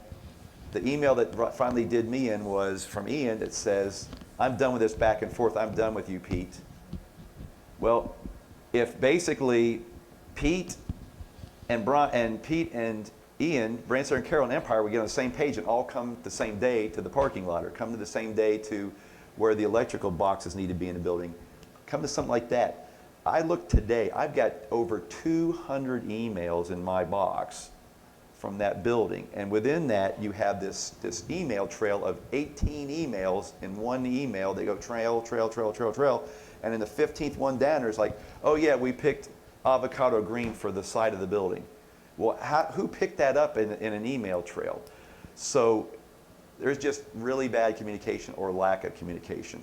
the email that finally did me in was from Ian that says, I'm done with this back and forth. I'm done with you, Pete. Well, if basically Pete and Ian, Brand Center and Carroll and Empire, would get on the same page and all come the same day to the parking lot, or come to the same day to where the electrical boxes need to be in the building, come to something like that. I looked today, I've got over 200 emails in my box from that building. And within that, you have this email trail of 18 emails in one email. They go trail. And then the 15th one down, there's like, oh yeah, we picked avocado green for the side of the building. Well, who picked that up in an email trail? So there's just really bad communication or lack of communication.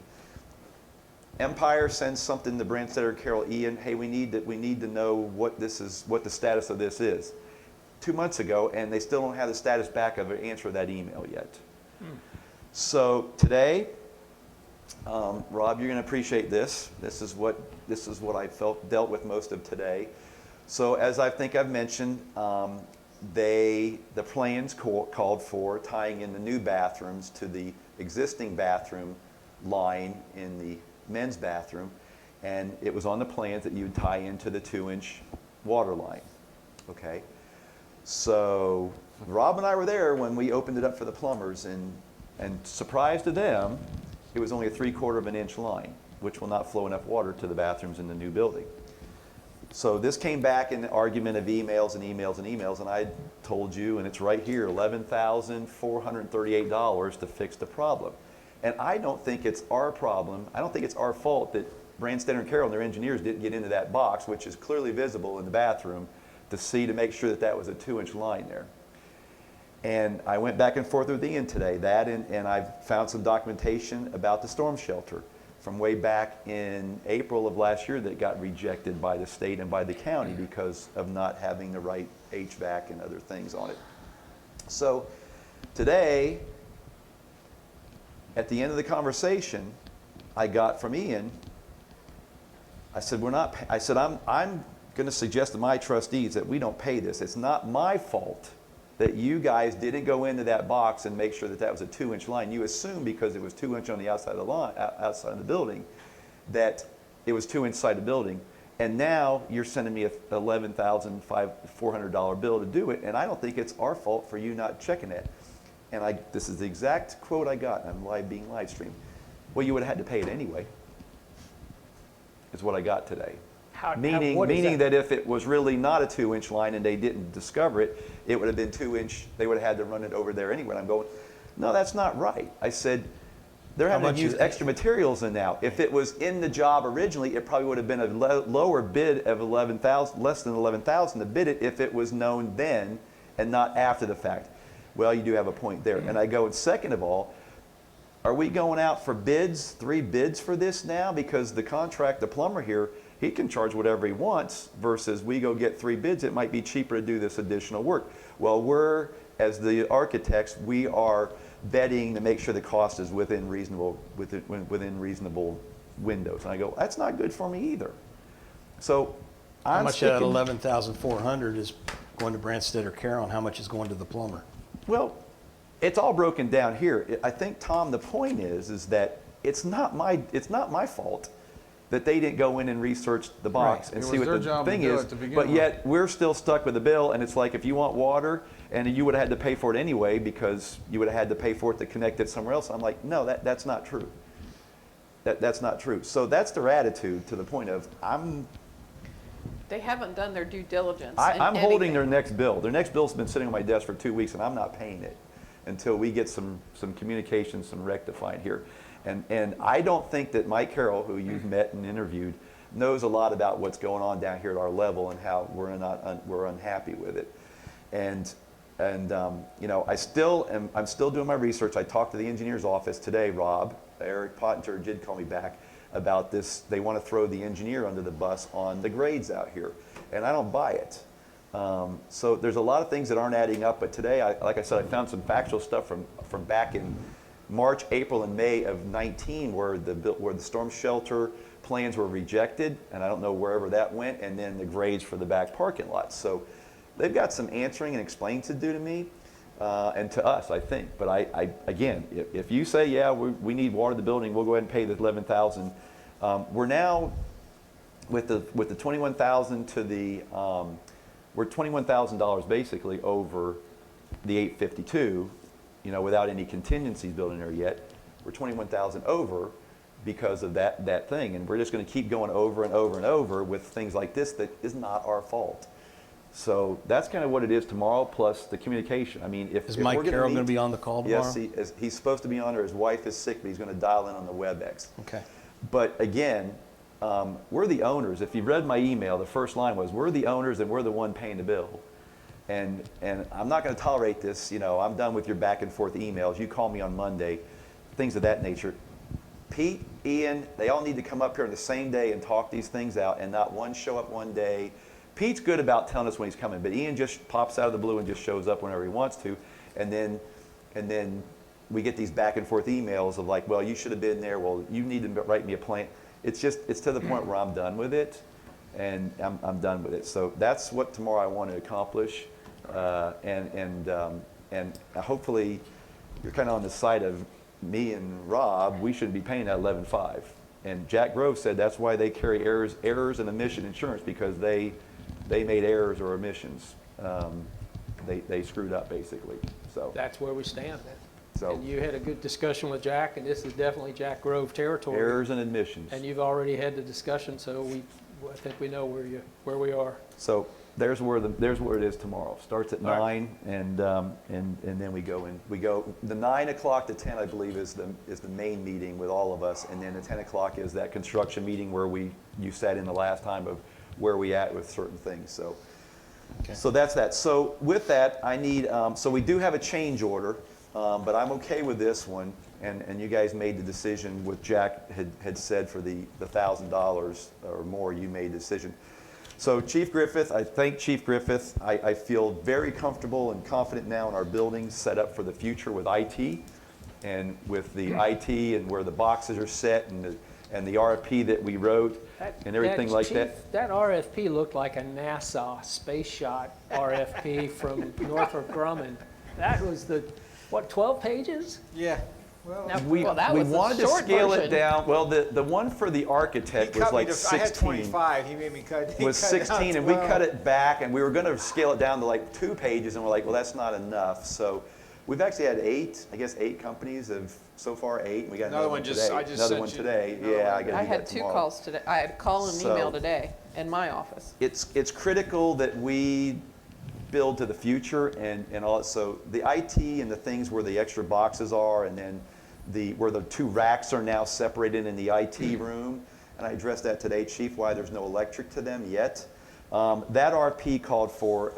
Empire sends something to Branstad or Carroll Ian, hey, we need to know what the status of this is. 2 months ago, and they still don't have the status back of an answer to that email yet. So today, Rob, you're going to appreciate this. This is what I dealt with most of today. So as I think I've mentioned, the plans called for tying in the new bathrooms to the existing bathroom line in the men's bathroom, and it was on the plans that you'd tie into the 2-inch water line. Okay, so Rob and I were there when we opened it up for the plumbers, and surprise to them, it was only a 3/4 of an inch line, which will not flow enough water to the bathrooms in the new building. So this came back in the argument of emails and emails and emails, and I told you, and it's right here, $11,438 to fix the problem. And I don't think it's our problem. I don't think it's our fault that Branstad and Carroll and their engineers didn't get into that box, which is clearly visible in the bathroom, to make sure that was a 2-inch line there. And I went back and forth with Ian today, and I found some documentation about the storm shelter from way back in April of last year that got rejected by the state and by the county because of not having the right HVAC and other things on it. So today, at the end of the conversation, I got from Ian, I said, I'm going to suggest to my trustees that we don't pay this. It's not my fault that you guys didn't go into that box and make sure that was a 2-inch line. You assumed because it was 2 inch on the outside of the line, outside of the building, that it was 2 inch side of the building. And now you're sending me a $11,400 bill to do it, and I don't think it's our fault for you not checking it. And this is the exact quote I got, and I'm being live streamed. Well, you would have had to pay it anyway, is what I got today. Meaning that if it was really not a 2-inch line and they didn't discover it, it would have been 2 inch, they would have had to run it over there anyway. And I'm going, no, that's not right. I said, they're having to use extra materials in now. If it was in the job originally, it probably would have been a lower bid of $11,000, less than $11,000 to bid it if it was known then and not after the fact. Well, you do have a point there. And I go, and second of all, are we going out for bids, 3 bids for this now? Because the plumber here, he can charge whatever he wants versus we go get 3 bids. It might be cheaper to do this additional work. Well, as the architects, we are vetting to make sure the cost is within reasonable windows. And I go, that's not good for me either. So How much of that 11,400 is going to Branstad or Carroll, and how much is going to the plumber? Well, it's all broken down here. I think, Tom, the point is that it's not my fault that they didn't go in and research the box and see what the thing is, but yet we're still stuck with the bill, and it's like if you want water, and you would have had to pay for it anyway because you would have had to pay for it to connect it somewhere else. I'm like, no, that's not true. That's not true. So that's their attitude to the point of They haven't done their due diligence. I'm holding their next bill. Their next bill's been sitting on my desk for 2 weeks, and I'm not paying it until we get some communication, some rectifying here. And I don't think that Mike Carroll, who you've met and interviewed, knows a lot about what's going on down here at our level and how we're unhappy with it. And you know, I'm still doing my research. I talked to the engineer's office today, Rob. Eric Pottinger did call me back about this. They want to throw the engineer under the bus on the grades out here, and I don't buy it. So there's a lot of things that aren't adding up, but today, like I said, I found some factual stuff from back in March, April, and May of 19 where the storm shelter plans were rejected, and I don't know wherever that went, and then the grades for the back parking lot. So they've got some answering and explaining to do to me and to us, I think. But again, if you say, yeah, we need water in the building, we'll go ahead and pay the $11,000. We're now with the $21,000 to the we're $21,000 basically over the 852, you know, without any contingencies built in there yet. We're 21,000 over because of that thing, and we're just going to keep going over and over and over with things like this that is not our fault. So that's kind of what it is tomorrow, plus the communication. I mean, if Mike Carroll going to be on the call tomorrow? Yes, he's supposed to be on there. His wife is sick, but he's going to dial in on the WebEx. Okay. But again, we're the owners. If you read my email, the first line was, we're the owners and we're the one paying the bill. And I'm not going to tolerate this. I'm done with your back and forth emails. You call me on Monday, things of that nature. Pete, Ian, they all need to come up here on the same day and talk these things out, and not one show up one day. Pete's good about telling us when he's coming, but Ian just pops out of the blue and just shows up whenever he wants to. And then we get these back and forth emails of like, well, you should have been there. Well, you need to write me a plan. It's to the point where I'm done with it, and I'm done with it. So that's what tomorrow I want to accomplish. And hopefully you're kind of on the side of me and Rob. We shouldn't be paying that 11.5. And Jack Grove said that's why they carry errors and omission insurance, because they made errors or omissions. They screwed up basically. So That's where we stand. So And you had a good discussion with Jack, and this is definitely Jack Grove territory. errors and omissions. And you've already had the discussion, so I think we know where we are. So there's where it is tomorrow. Starts at All right. 9, and then we go the 9 o'clock to 10, I believe, is the main meeting with all of us, and then the 10 o'clock is that construction meeting where you sat in the last time of where we at with certain things. So Okay. so that's that. So with that, I need so we do have a change order, but I'm okay with this one, and you guys made the decision. What Jack had said for the $1,000 or more, you made the decision. So Chief Griffith, I thank Chief Griffith. I feel very comfortable and confident now in our buildings set up for the future with IT, and with the IT and where the boxes are set, and the RFP that we wrote and everything like that. Chief, that RFP looked like a NASA space shot RFP from Northrop Grumman. That was 12 pages? Yeah. Well, Now, We Well, that was the wanted to short scale it version. down. Well, the one for the architect was like 16. I had 25, he made me cut. he Was cut it down 16, to and we 12. cut it back, and we were going to scale it down to like 2 pages, and we're like, well, that's not enough. So we've actually had 8 companies have so far 8, and we got another one today. I just another sent one you today. another Yeah, one. I got to I do had that 2 tomorrow. calls today. I had a call and an So- email today in my office. It's critical that we build to the future and all. So the IT and the things where the extra boxes are, and then where the 2 racks are now separated in the IT room, and I addressed that today, Chief, why there's no electric to them yet. That RP called for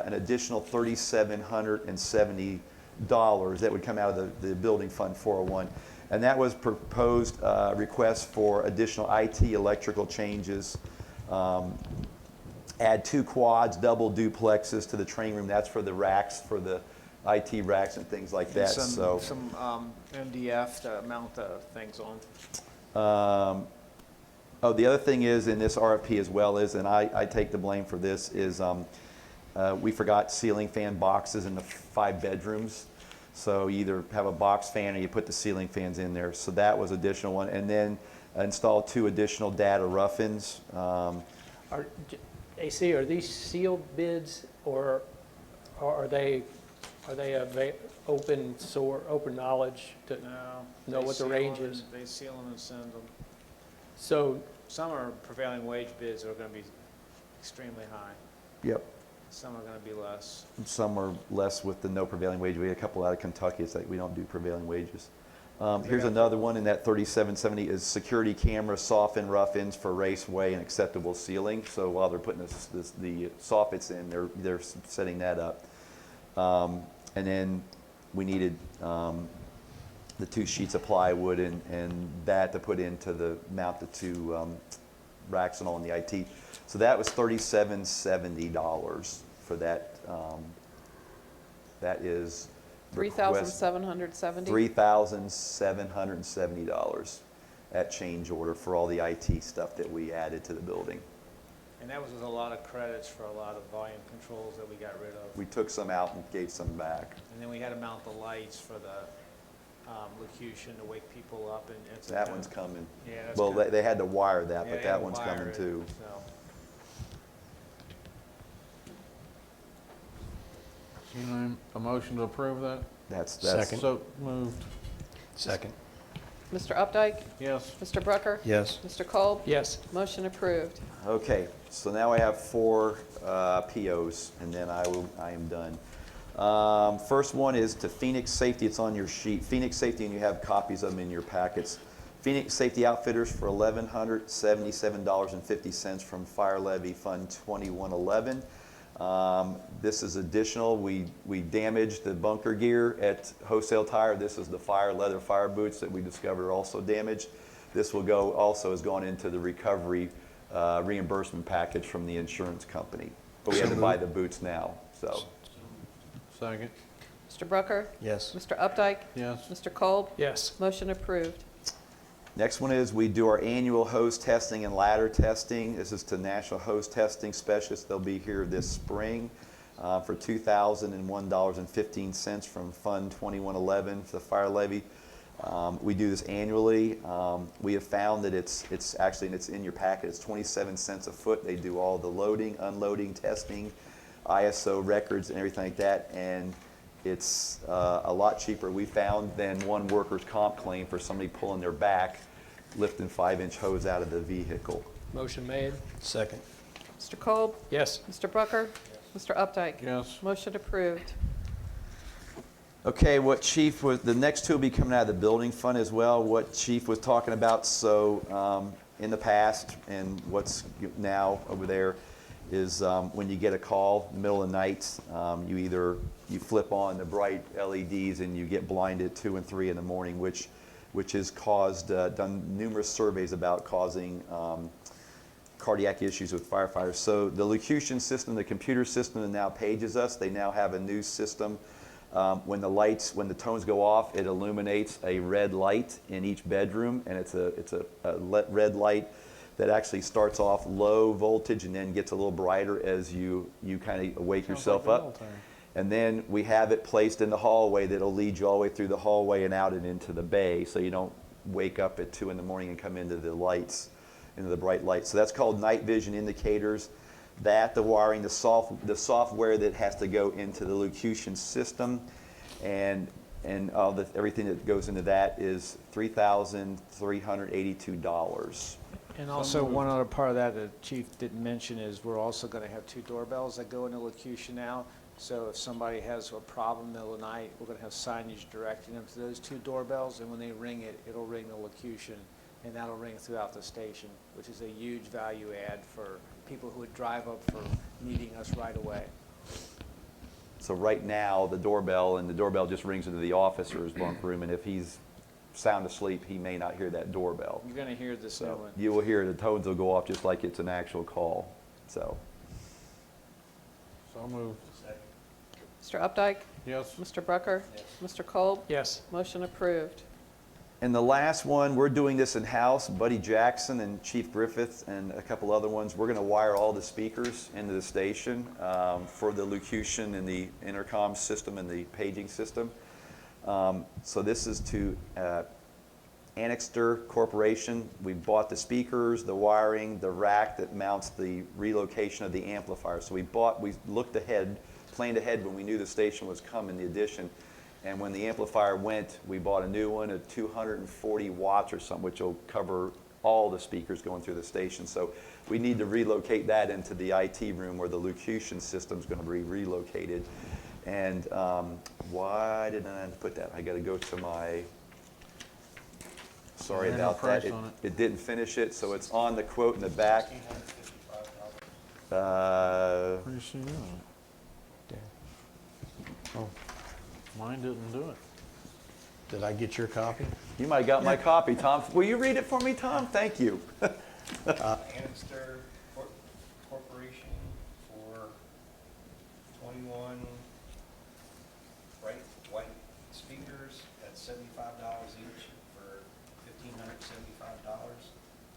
an additional $3,770 that would come out of the Building Fund 401. And that was proposed request for additional IT electrical changes. Add 2 quads, double duplexes to the training room. That's for the racks, for the IT racks and things like that. Some MDF to mount the things on. The other thing is in this RFP as well is, and I take the blame for this, is we forgot ceiling fan boxes in the 5 bedrooms. So you either have a box fan or you put the ceiling fans in there. So that was additional one. And then install 2 additional data rough-ins. AC, are these sealed bids, or are they open knowledge to know they what the seal range them is? and- They seal them and send them. So, Some are prevailing wage bids that are going to be extremely high. Yep. Some are going to be less. Some are less with the no prevailing wage. We had a couple out of Kentucky. It's like we don't do prevailing wages. Here's another one in that 3770 is security camera soften rough-ins for raceway and acceptable ceiling. So while they're putting the soffits in, they're setting that up. And then we needed the 2 sheets of plywood and that to put into the mount the 2 racks and all in the IT. So that was $3,770 for that. That is request- $3,770. $3,770 at change order for all the IT stuff that we added to the building. And that was with a lot of credits for a lot of volume controls that we got rid of. We took some out and gave some back. And then we had to mount the lights for the locution to wake people up. And it's That one's coming. Yeah, that's Well, coming. they had to wire that, Yeah, but they had that to one's wire coming it, too. so. A motion to approve that? That's Second. So moved. Second. Mr. Updike? Yes. Mr. Brucker? Yes. Mr. Kolb? yes. Motion approved. Okay, so now I have 4 POs, and then I am done. First one is to Phoenix Safety. It's on your sheet. Phoenix Safety, and you have copies of them in your packets. Phoenix Safety Outfitters for $1,177.50 from Fire Levy Fund 2111. This is additional. We damaged the bunker gear at Wholesale Tire. This is the leather fire boots that we discovered are also damaged. This will go, also has gone into the recovery reimbursement package from the insurance company. But we had to buy the boots now, so. Second. Mr. Brucker? Yes. Mr. Updike? Yes. Mr. Kolb? Yes. Motion approved. Next one is we do our annual hose testing and ladder testing. This is to National Hose Testing Specialists. They'll be here this spring for $2,001.15 from Fund 2111 for the fire levy. We do this annually. We have found that it's actually, and it's in your packet, it's 27 cents a foot. They do all the loading, unloading, testing, ISO records and everything like that, and it's a lot cheaper, we found, than one workers' comp claim for somebody pulling their back, lifting 5-inch hose out of the vehicle. Motion made. Second. Mr. Kolb? Yes. Mr. Brucker? Mr. Updike? Yes. Motion approved. Okay, what Chief was, the next two will be coming out of the building fund as well, what Chief was talking about. So in the past and what's now over there is when you get a call in the middle of the night, you flip on the bright LEDs and you get blinded at 2 and 3 in the morning, which has caused, done numerous surveys about causing cardiac issues with firefighters. So the locution system, the computer system that now pages us, they now have a new system. When the tones go off, it illuminates a red light in each bedroom, and it's a red light that actually starts off low voltage and then gets a little brighter as you kind of wake yourself up. And then we have it placed in the hallway that'll lead you all the way through the hallway and out and into the bay, so you don't wake up at 2 in the morning and come into the lights, into the bright lights. So that's called night vision indicators. That, the wiring, the software that has to go into the locution system, and everything that goes into that is $3,382. And also, one other part of that the Chief didn't mention is we're also going to have 2 doorbells that go into locution now. So if somebody has a problem in the middle of the night, we're going to have signage directing them to those 2 doorbells, and when they ring it, it'll ring the locution, and that'll ring throughout the station, which is a huge value add for people who would drive up for needing us right away. So right now, the doorbell just rings into the officer's bunk room, and if he's sound asleep, he may not hear that doorbell. You're going to hear this new So one. you will hear the tones will go off just like it's an actual call. So So moved. Mr. Updike? Yes. Mr. Brucker? Mr. Kolb? Yes. Motion approved. and the last one, we're doing this in-house. Buddy Jackson and Chief Griffith and a couple other ones, we're going to wire all the speakers into the station for the locution and the intercom system and the paging system. So this is to Annixter Corporation. We bought the speakers, the wiring, the rack that mounts the relocation of the amplifier. So we looked ahead, planned ahead when we knew the station was coming, the addition. And when the amplifier went, we bought a new one at 240 watts or something, which will cover all the speakers going through the station. So we need to relocate that into the IT room where the locution system is going to be relocated. And why didn't I put that? I got to go to my, sorry There's no about that. price on it. It didn't finish it, so it's on the quote in the back. Where do you see that? Oh, mine didn't do it. Did I get your copy? You might have got my copy, Tom. Will you read it for me, Tom? Thank you. Annixter Corporation for 21 bright white speakers at $75 each for $1,575.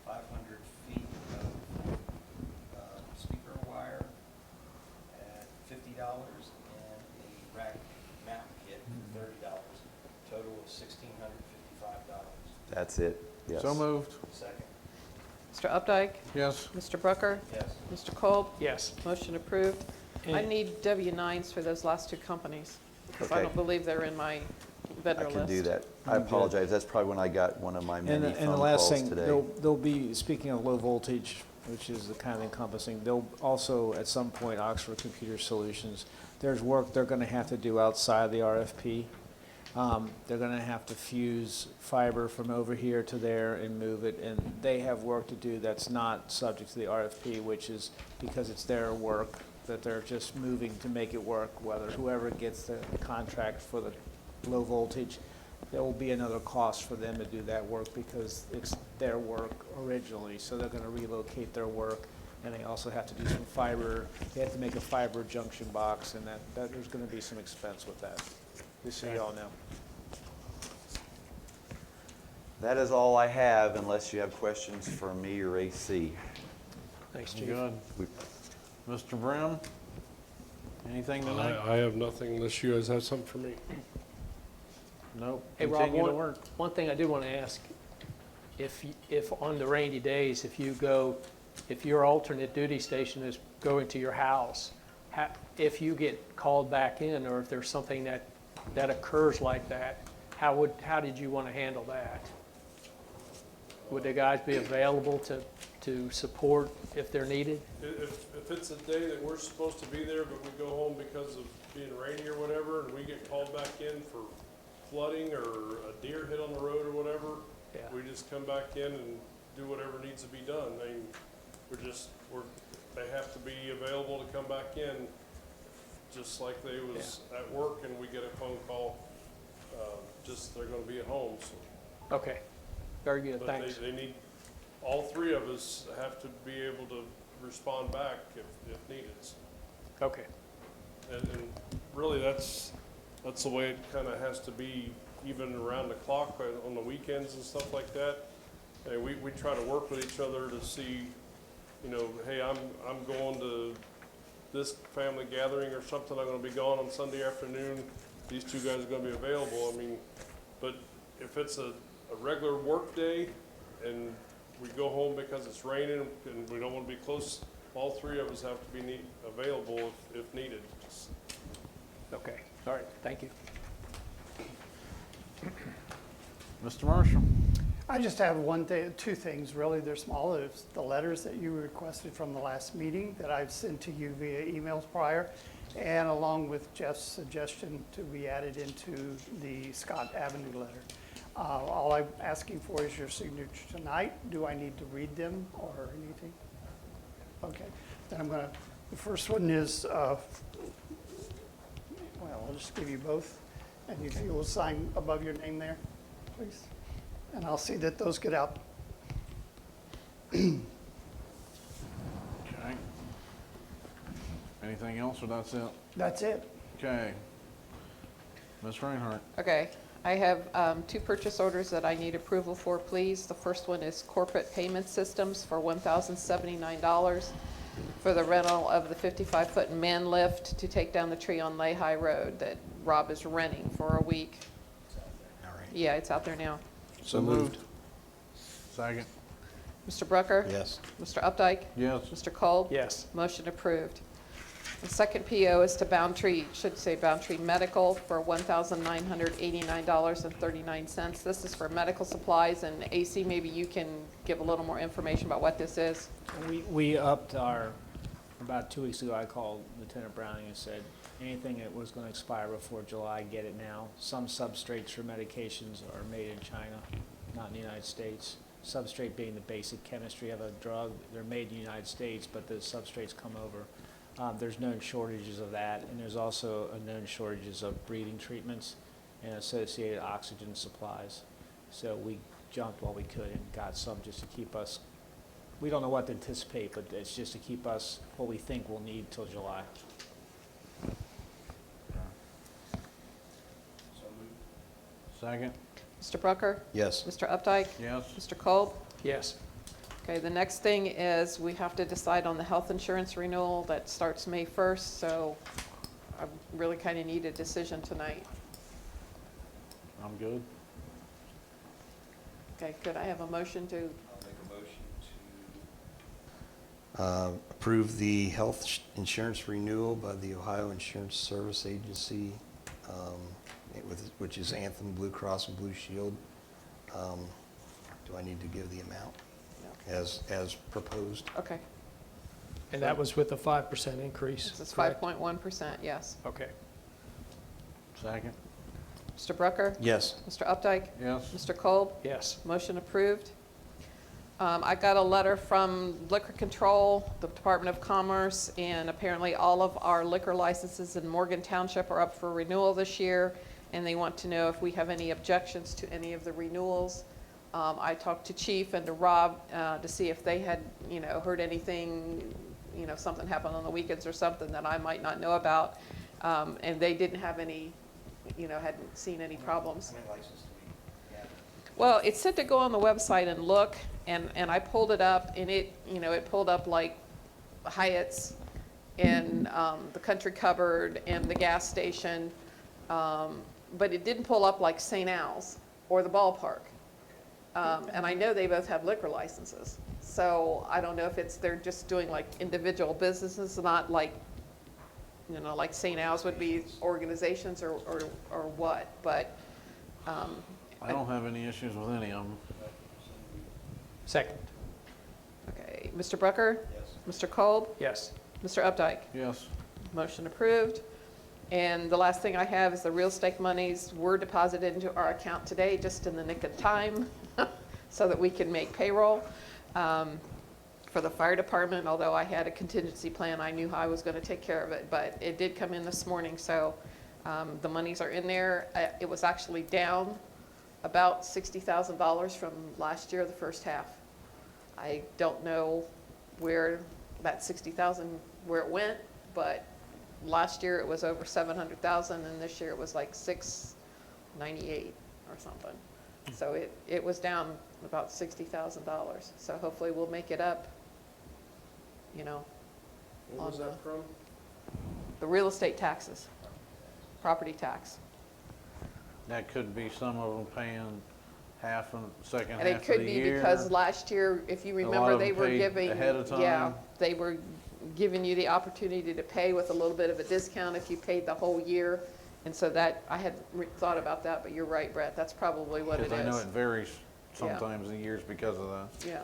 500 feet of speaker wire at $50, and a rack mount kit for $30. Total of $1,655. That's it. Yes. So moved. Second. Mr. Updike? Yes. Mr. Brucker? Yes. Mr. Kolb? Yes. Motion approved. I And- need W-9s for those last 2 companies, because I Okay. don't believe they're in my I vendor list. can do that. I apologize. That's probably when I got one of my And many the phone last calls thing, today. they'll be, speaking of low voltage, which is the kind of encompassing, they'll also, at some point, Oxford Computer Solutions, there's work they're going to have to do outside the RFP They're gonna have to fuse fiber from over here to there and move it, and they have work to do that's not subject to the RFP, which is because it's their work, that they're just moving to make it work, whether whoever gets the contract for the low voltage, there will be another cost for them to do that work because it's their work originally, so they're gonna relocate their work, and they also have to do some fiber, they have to make a fiber junction box, and that there's gonna be some expense with that, just so you all know. That is all I have, unless you have questions for me or AC. Thanks, Chief. Good. We- Mr. Brim, anything tonight? I have nothing unless you guys have something for me. Nope. Hey, Rob, Continue to work. one thing I do want to ask, if on the rainy days, if your alternate duty station is going to your house, if you get called back in, or if there's something that occurs like that, how did you want to handle that? Would the guys be available to support if they're needed? If it's a day that we're supposed to be there, but we go home because of being rainy or whatever, and we get called back in for flooding or a deer hit on the road or whatever, Yeah. we just come back in and do whatever needs to be done. I mean, they have to be available to come back in, just like they was at work and we get a phone call, just they're gonna be at home, so. Okay, very good, But thanks. they need, all three of us have to be able to respond back if needed. Okay, And really, that's the way it kind of has to be, even around the clock, on the weekends and stuff like that. And we try to work with each other to see, hey, I'm going to this family gathering or something, I'm gonna be gone on Sunday afternoon, these two guys are gonna be available, I mean, but if it's a regular work day and we go home because it's raining and we don't wanna be close, all three of us have to be available if needed. okay, all right, thank you. Mr. Marshall? I just have two things, really. They're small. There's the letters that you requested from the last meeting that I've sent to you via emails prior, and along with Jeff's suggestion to be added into the Scott Avenue letter. All I'm asking for is your signature tonight. Do I need to read them or anything? Okay, then the first one is, well, I'll just give you both, and if you will sign above your name there, please. And I'll see that those get out. Okay. Anything else, or that's it? That's it. Okay. Ms. Reinhardt? Okay, I have 2 purchase orders that I need approval for, please. The first one is Corporate Payment Systems for $1,079 for the rental of the 55-foot man lift to take down the tree on Lehigh Road that Rob is renting for a week. All right. Yeah, it's out there now. So moved. Second. Mr. Brucker? Yes. Mr. Updike? Yes. Mr. Kolb? Yes, Motion approved. The second PO is to Boundtree, should say Boundtree Medical for $1,989.39. This is for medical supplies, and AC, maybe you can give a little more information about what this is. We upped about 2 weeks ago, I called Lieutenant Browning and said, anything that was gonna expire before July, get it now. Some substrates for medications are made in China, not in the United States. Substrate being the basic chemistry of a drug, they're made in the United States, but the substrates come over. There's known shortages of that, and there's also a known shortages of breathing treatments and associated oxygen supplies. So we jumped while we could and got some just to keep us, we don't know what to anticipate, but it's just to keep us what we think we'll need till July. Second. Mr. Brucker? Yes. Mr. Updike? Yes. Mr. Kolb? yes, Okay, the next thing is we have to decide on the health insurance renewal that starts May 1st, so I really kind of need a decision tonight. I'm good. Okay, could I have a motion to, Approve the health insurance renewal by the Ohio Insurance Service Agency, which is Anthem Blue Cross and Blue Shield. Do I need to give the amount as proposed? okay, and that was with a 5% increase, this is correct? 5.1%, yes. Okay, Second. Mr. Brucker? Yes. Mr. Updike? Yes. Mr. Kolb? Yes. Motion approved. I got a letter from Liquor Control, the Department of Commerce, and apparently all of our liquor licenses in Morgan Township are up for renewal this year, and they want to know if we have any objections to any of the renewals. I talked to Chief and to Rob to see if they had, heard anything, something happened on the weekends or something that I might not know about, and they didn't have any, hadn't seen any problems. How many licenses do we have? Well, it said to go on the website and look, and I pulled it up, and it pulled up like Hyatt's and the Country Cupboard and the gas station, but it didn't pull up like St. Al's or the ballpark. And I know they both have liquor licenses, so I don't know if they're just doing like individual businesses, not like, like St. Al's would be organizations or what, but. I don't have any issues with any of them. Second. Okay, Mr. Brucker? Yes. Mr. Kolb? Yes. Mr. Updike? Yes. Motion approved. And the last thing I have is the real estate monies were deposited into our account today, just in the nick of time, so that we can make payroll for the fire department. Although I had a contingency plan, I knew how I was going to take care of it, but it did come in this morning, so the monies are in there. It was actually down about $60,000 from last year, the first half. I don't know where that $60,000 where it went, but last year it was over 700,000, and this year it was like 698 or something. So it was down about $60,000. So hopefully we'll make it up. What was that from? The real estate taxes, property tax. That could be some of them paying half and second And it half of could the be year. because last year, if you lot remember, of they them were paid giving, ahead of yeah, time. they were giving you the opportunity to pay with a little bit of a discount if you paid the whole year. And so that, I had thought about that, but you're right, Brett, that's probably what it is. Because I know it varies sometimes in years because of that. Yeah,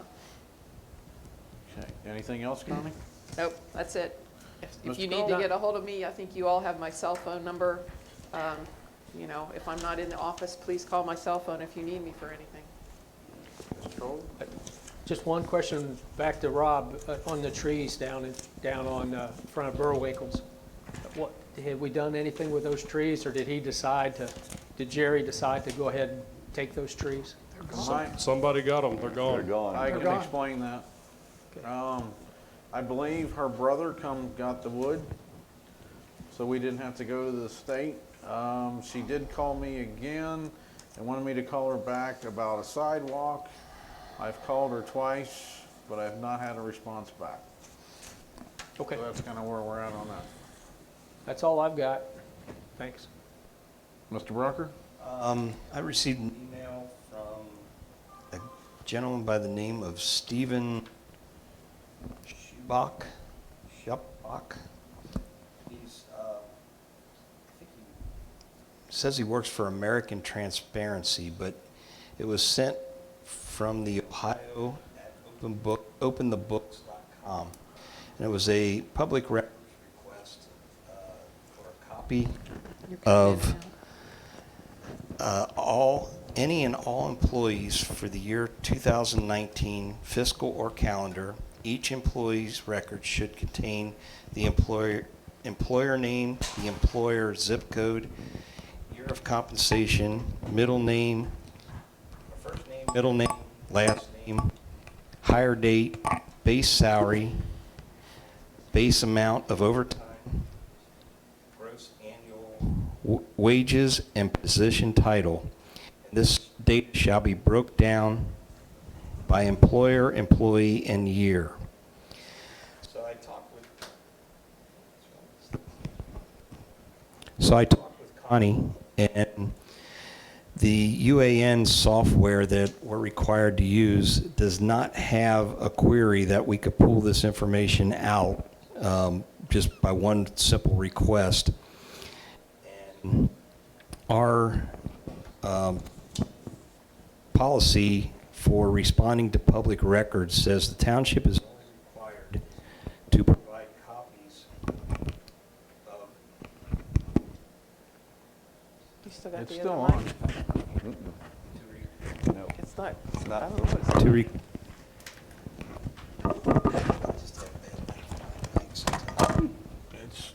Okay. Anything else, Connie? nope, that's it. If you Mr. need to Cole? get a hold of me, I think you all have my cell phone number. If I'm not in the office, please call my cell phone if you need me for anything. Mr. Cole? Just one question back to Rob on the trees down on front of Burwinkles. What, had we done anything with those trees, or did Jerry decide to go ahead and take those trees? Somebody got them, they're They're gone. gone. I can gone. explain that. Okay. I believe her brother got the wood, so we didn't have to go to the state. She did call me again and wanted me to call her back about a sidewalk. I've called her twice, but I have not had a response back. Okay, So that's kind of where we're at on that. that's all I've got. Thanks. Mr. Brucker? I received an email from a gentleman by the name of Stephen Schubach. He's, I think he says he works for American Transparency, but it was sent from the Ohio at openthebooks.com. And it was a public records request for a copy of any and all employees for the year 2019 fiscal or calendar. Each employee's record should contain the employer name, the employer zip code, year of compensation, middle name, first name, middle name, last name, hire date, base salary, base amount of overtime, gross annual wages, and position title. This data shall be broke down by employer, employee, and year. So I talked with Connie, and the UAN software that we're required to use does not have a query that we could pull this information out just by one simple request. And our policy for responding to public records says the township is only required to provide copies of still got It's the still other on. mic. No, It's not. it's not. I don't know what it's- To re- It's,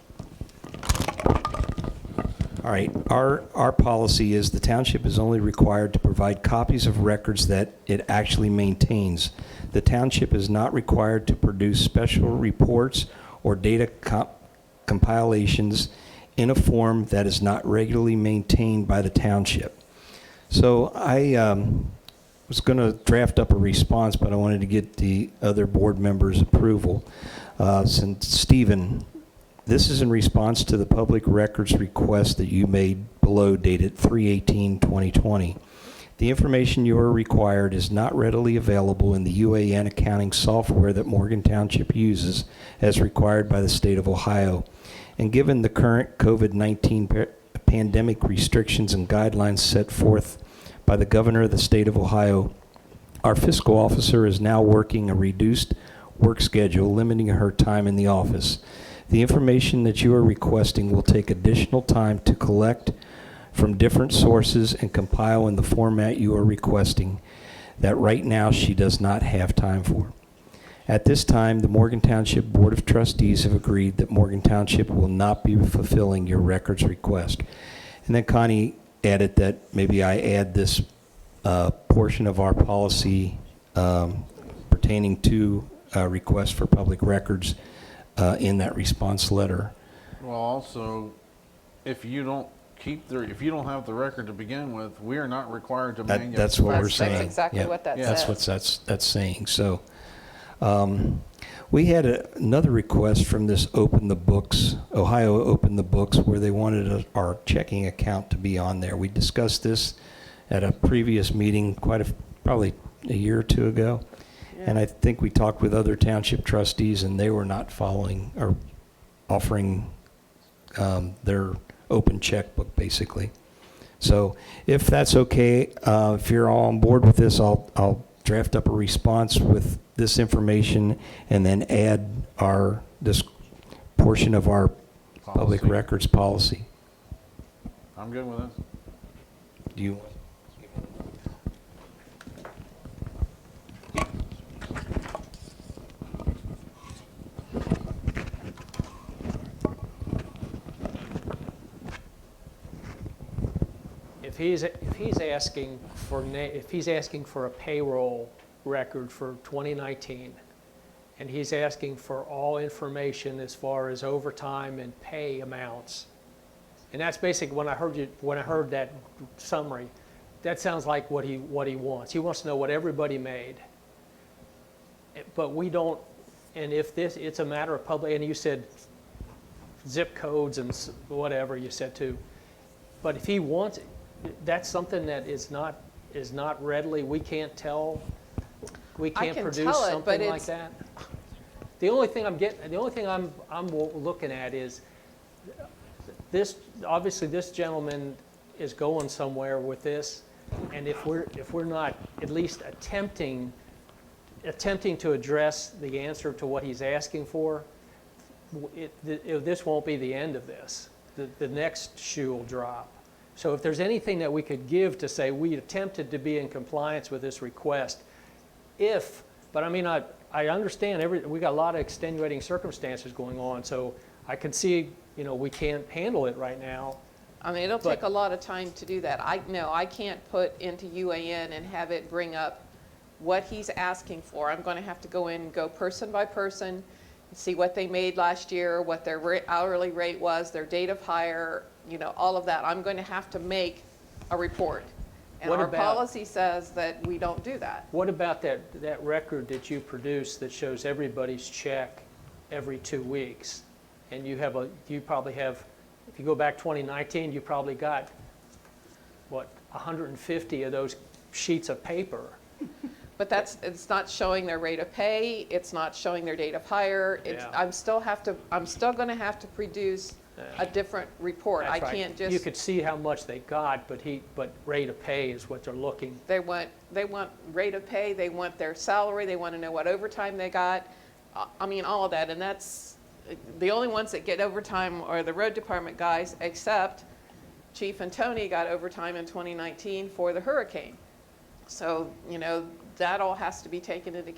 All right, our policy is the township is only required to provide copies of records that it actually maintains. The township is not required to produce special reports or data compilations in a form that is not regularly maintained by the township. So I was going to draft up a response, but I wanted to get the other board members' approval. Since Stephen, this is in response to the public records request that you made below dated 3/18/2020. The information you are required is not readily available in the UAN accounting software that Morgan Township uses as required by the state of Ohio. And given the current COVID-19 pandemic restrictions and guidelines set forth by the governor of the state of Ohio, our fiscal officer is now working a reduced work schedule, limiting her time in the office. The information that you are requesting will take additional time to collect from different sources and compile in the format you are requesting that right now she does not have time for. At this time, the Morgan Township Board of Trustees have agreed that Morgan Township will not be fulfilling your records request. And then Connie added that maybe I add this portion of our policy pertaining to requests for public records in that response letter. well, also, if you don't if you don't have the record to begin with, we are not required to manually. That's what we're That's saying. exactly Yep. what that Yeah. says. That's what that's saying. So we had another request from this Open the Books, Ohio Open the Books, where they wanted our checking account to be on there. We discussed this at a previous meeting probably a year or two ago. And I think we talked with other township trustees, and they were not following or offering their open checkbook, basically. So if that's okay, if you're all on board with this, I'll draft up a response with this information and then add this portion of our public Policy. records policy. I'm good with this. Do you? If he's asking for a payroll record for 2019, and he's asking for all information as far as overtime and pay amounts, and that's basically when I heard that summary, that sounds like what he wants. He wants to know what everybody made, but we don't. And if it's a matter of public, and you said zip codes and whatever you said too, but if he wants, that's something that is not readily, we can't tell, we I can't can produce tell it, something but like that. The only thing I'm looking at is this. Obviously, this gentleman is going somewhere with this, and if we're not at least attempting to address the answer to what he's asking for, this won't be the end of this. The next shoe will drop. So if there's anything that we could give to say we attempted to be in compliance with this request, but I mean, I understand we got a lot of extenuating circumstances going on, so I can see, we can't handle it right now. I mean, it'll take a lot of time to do that. I can't put into UAN and have it bring up what he's asking for. I'm going to have to go in and go person by person, see what they made last year, what their hourly rate was, their date of hire, all of that. I'm going to have to make a report. And What our about- policy says that we don't do that. What about that record that you produce that shows everybody's check every 2 weeks? And you probably have, if you go back 2019, you probably got, 150 of those sheets of paper. But it's not showing their rate of pay, it's not showing their date of hire. Yeah. I'm still going to have to produce a different report. That's I right. can't just. You could see how much they got, but rate of pay is what they're looking. They want rate of pay, they want their salary, they want to know what overtime they got. I mean, all of that, and that's, the only ones that get overtime are the road department guys, except Chief and Tony got overtime in 2019 for the hurricane. So, you know, that all has to be taken into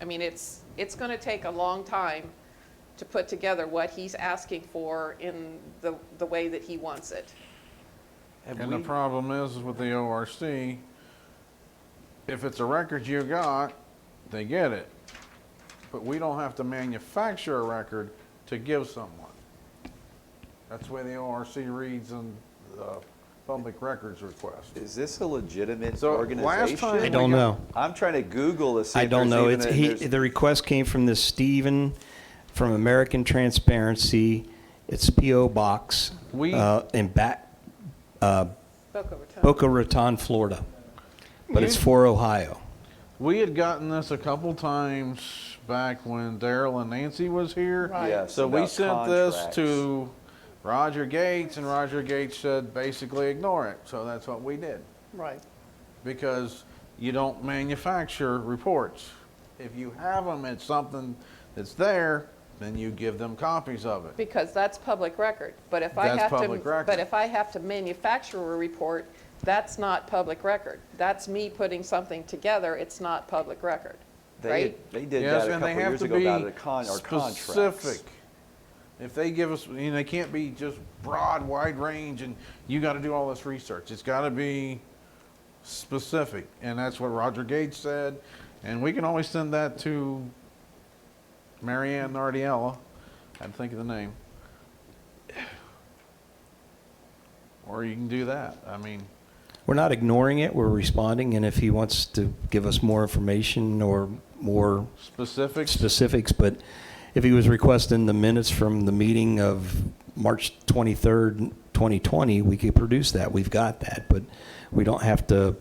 I mean, it's going to take a long time to put together what he's asking for in the way that he wants it. And the problem is with the ORC, if it's a record you got, they get it. But we don't have to manufacture a record to give someone. That's the way the ORC reads in the public records request. Is this a legitimate So, organization? last time I don't know. I'm trying to Google to see I if don't there's know. even It's, a- he, there's- the request came from this Stephen from American Transparency. It's P.O. Box We- in Boca Raton. Boca Raton, Florida. But it's for Ohio. We had gotten this a couple times back when Daryl and Nancy was here. Right. Yes, So we about sent this contracts. to Roger Gates, and Roger Gates said basically ignore it. So that's what we did. Right. Because you don't manufacture reports. If you have them, it's something that's there, then you give them copies of it. Because that's public record. But if I That's have to, public record. but if I have to manufacture a report, that's not public record. That's me putting something together. It's not public record, right? They did Yes, that a and they couple have years to ago be about our contracts. specific. If they give us, you know, they can't be just broad, wide range, and you got to do all this research. It's got to be specific, and that's what Roger Gates said. And we can always send that to Marianne Nardiella. I had to think of the name. Or you can do that. I mean, We're not ignoring it. We're responding. And if he wants to give us more information or more specifics. specifics, but if he was requesting the minutes from the meeting of March 23rd, 2020, we could produce that. We've got that, but we don't have to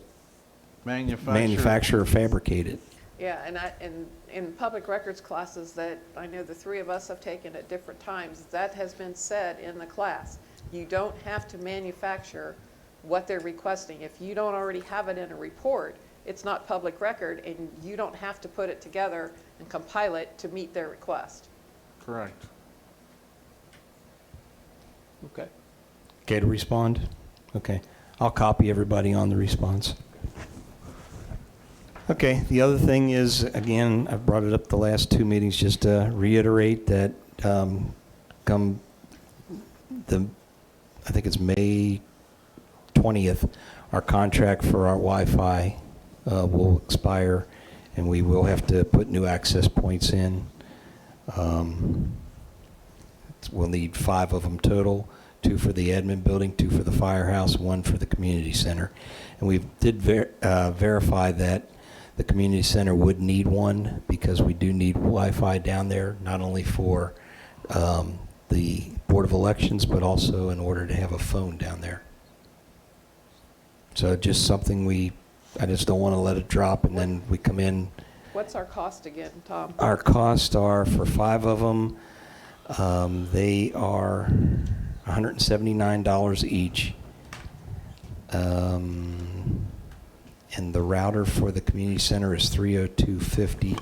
manufacture or fabricate it. Yeah, and in public records classes that I know the three of us have taken at different times, that has been said in the class. You don't have to manufacture what they're requesting. If you don't already have it in a report, it's not public record, and you don't have to put it together and compile it to meet their request. Correct. Okay. Okay to respond? Okay. I'll copy everybody on the response. Okay, the other thing is, again, I've brought it up the last two meetings, just to reiterate that come I think it's May 20th, our contract for our Wi-Fi will expire, and we will have to put new access points in. We'll need 5 of them total, 2 for the admin building, 2 for the firehouse, 1 for the community center. And we did verify that the community center would need 1 because we do need Wi-Fi down there, not only for the Board of Elections, but also in order to have a phone down there. So just something I just don't want to let it drop, and then we come in. What's our cost again, Tom? Our costs are, for 5 of them, they are $179 each. And the router for the community center is $302.50,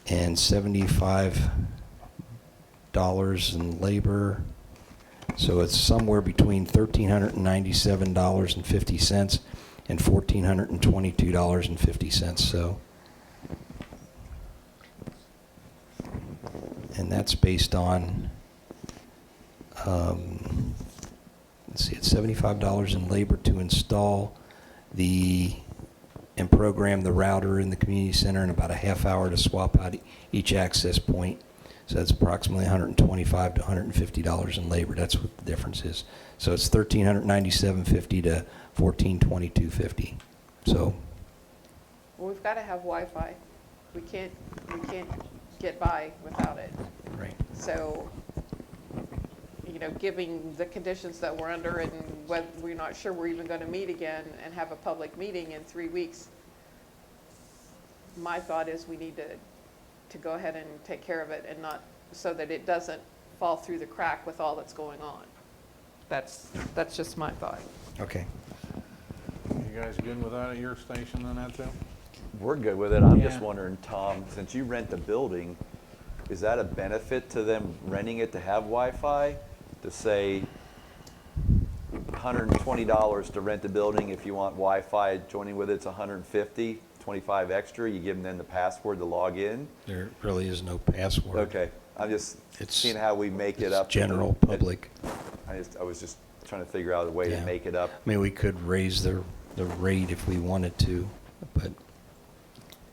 and $75 in labor. So it's somewhere between $1,397.50 and $1,422.50. So, and that's based on, let's see, it's $75 in labor to install and program the router in the community center, and about a half hour to swap out each access point. So that's approximately $125 to $150 in labor. That's what the difference is. So it's $1,397.50 to $1,422.50. So, Well, we've got to have Wi-Fi. We can't get by without it. right. So, you know, given the conditions that we're under, and whether we're not sure we're even going to meet again and have a public meeting in 3 weeks, my thought is we need to go ahead and take care of it, and not, so that it doesn't fall through the crack with all that's going on. That's just my thought. Okay. You guys good with that at your station and that too? We're good with it. I'm just Yeah. wondering, Tom, since you rent the building, is that a benefit to them renting it to have Wi-Fi? To say, $120 to rent the building. If you want Wi-Fi joining with it, it's $150, $25 extra. You give them then the password to log in. There really is no password. Okay, I'm just It's- seeing how we make it up. It's general public. I was just trying to figure out a way to Yeah. make it up. I mean, we could raise the rate if we wanted to, but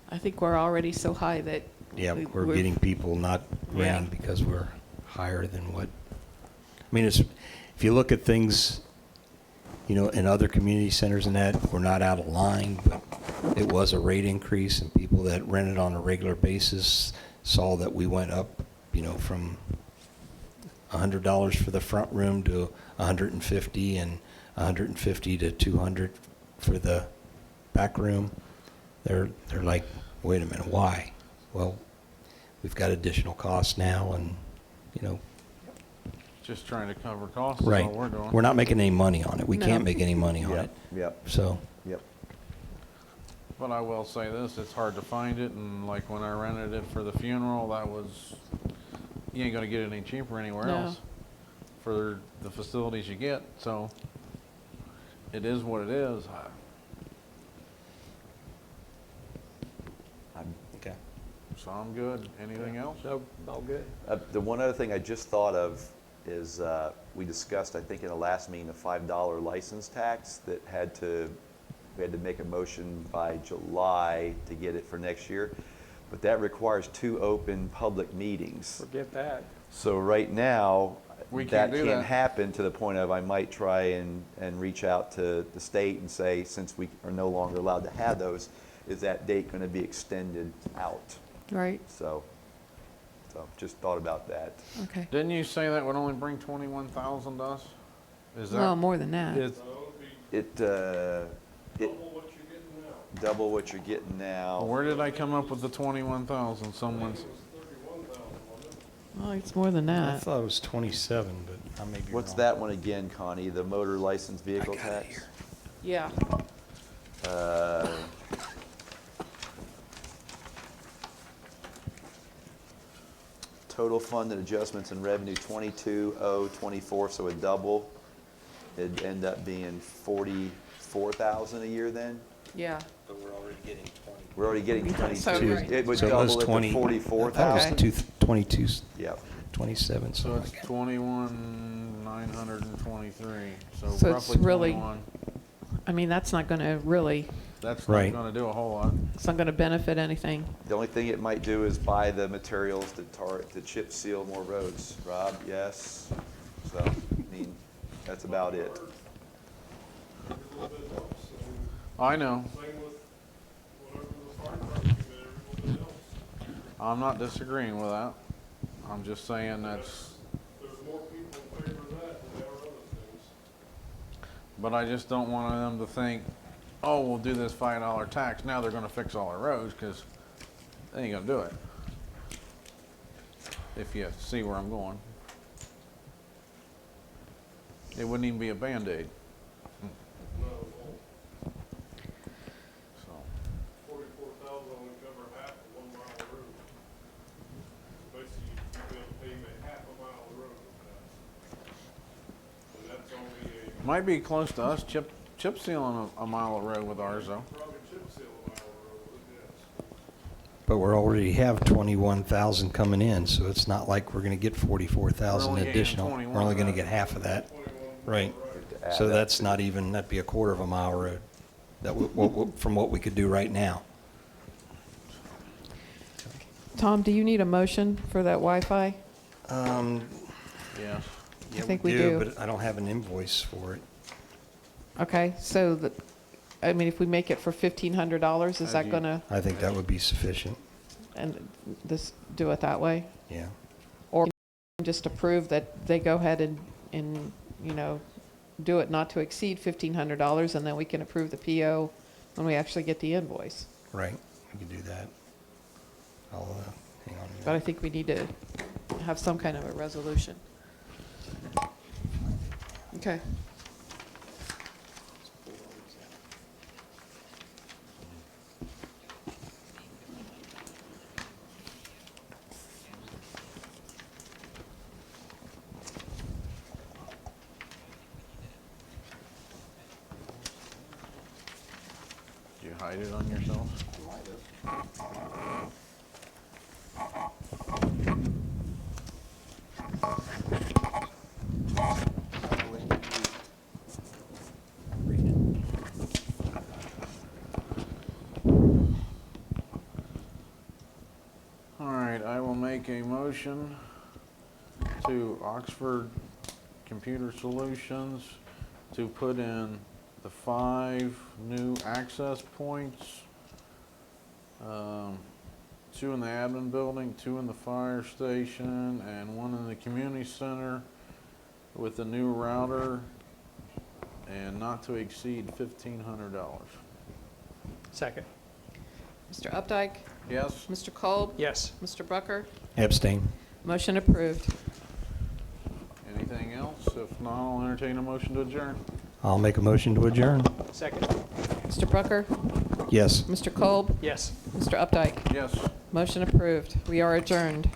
I think we're already so high that. yeah, we're we're- getting people not renting because we're higher than what. I mean, if you look at things, in other community centers and that, we're not out of line, but it was a rate increase, and people that rented on a regular basis saw that we went up, from $100 for the front room to $150, and $150 to $200 for the back room. They're like, wait a minute, why? Well, we've got additional costs now, and Just trying to cover costs is right. all we're doing. We're not making any money on it. We No. can't make any money on it. Yep, So, yep. But I will say this, it's hard to find it, and like when I rented it for the funeral, you ain't gonna get it any cheaper anywhere No. else for the facilities you get, so it is what it is. okay. So I'm good. Anything else? No, all good. The one other thing I just thought of is we discussed, I think in the last meeting, a $5 license tax that we had to make a motion by July to get it for next year. But that requires 2 open public meetings. Forget that. So right now, We that can't do can't that. happen to the point of I might try and reach out to the state and say, since we are no longer allowed to have those, is that date going to be extended out? Right, So just thought about that. okay. Didn't you say that would only bring 21,000 to us? Is Well, that? more than that. It's- It double what you're getting now. Where did I come up with the 21,000? Someone's, Well, it's more than I that. thought it was 27, but I may be wrong. What's that one again, Connie? The motor license vehicle I got it tax? here. Yeah, Total funded adjustments and revenue 22,024, so a double. It'd end up being 44,000 a year then? yeah. But we're already getting 20. We're already getting So, 22. right. It would So it was double it 20. to I thought 44,000? it was 22, Yep. 27, so something it's like that. 21,923. So So it's roughly really- 21. I mean, that's not going to really, That's not Right. gonna do a whole lot. it's not going to benefit anything. The only thing it might do is buy the materials to chip seal more roads. Rob, yes? So, I mean, that's about it. I know. Same with whatever the fire department did, everybody else. I'm not disagreeing with that. I'm just saying There's more people in favor of that than there are other things. but I just don't want them to think, oh, we'll do this $5 tax. Now they're gonna fix all our roads, because they ain't gonna do it. If you see where I'm going. It wouldn't even be a Band-Aid, No, so. 44,000 only cover half of 1 mile of road. Basically, you'd be able to pave half a mile of road with that. And that's only Might be close to us, chip sealing a mile of road with ours though. probably chip seal a mile of road with it, yes. But we already have 21,000 coming in, so it's not like we're going to get 44,000 We're only getting additional. We're only going to get half of that. Right. To add So up that's to- not even, that'd be a quarter of a mile road, from what we could do right now. Tom, do you need a motion for that Wi-Fi? Um, Yeah. yeah, think we do. But I don't have an invoice for it. Okay, so I mean, if we make it for $1,500, is that you- going to, I think that would be sufficient, and do it that way? yeah. Or just approve that they go ahead and, do it not to exceed $1,500, and then we can approve the PO when we actually get the invoice. Right, we could do that. I'll, hang on a minute. But I think we need to have some kind of a resolution. Okay. write it on yourself? All right, I will make a motion to Oxford Computer Solutions to put in the 5 new access points. 2 in the admin building, 2 in the fire station, and 1 in the community center with a new router, and not to exceed $1,500. Second. Mr. Updike? Yes? Mr. Kolb? Yes. Mr. Brucker? Abstain. Motion approved. Anything else? If not, I'll entertain a motion to adjourn. I'll make a motion to adjourn. Second. Mr. Brucker? Yes. Mr. Kolb? Yes. Mr. Updike? Yes. Motion approved. We are adjourned.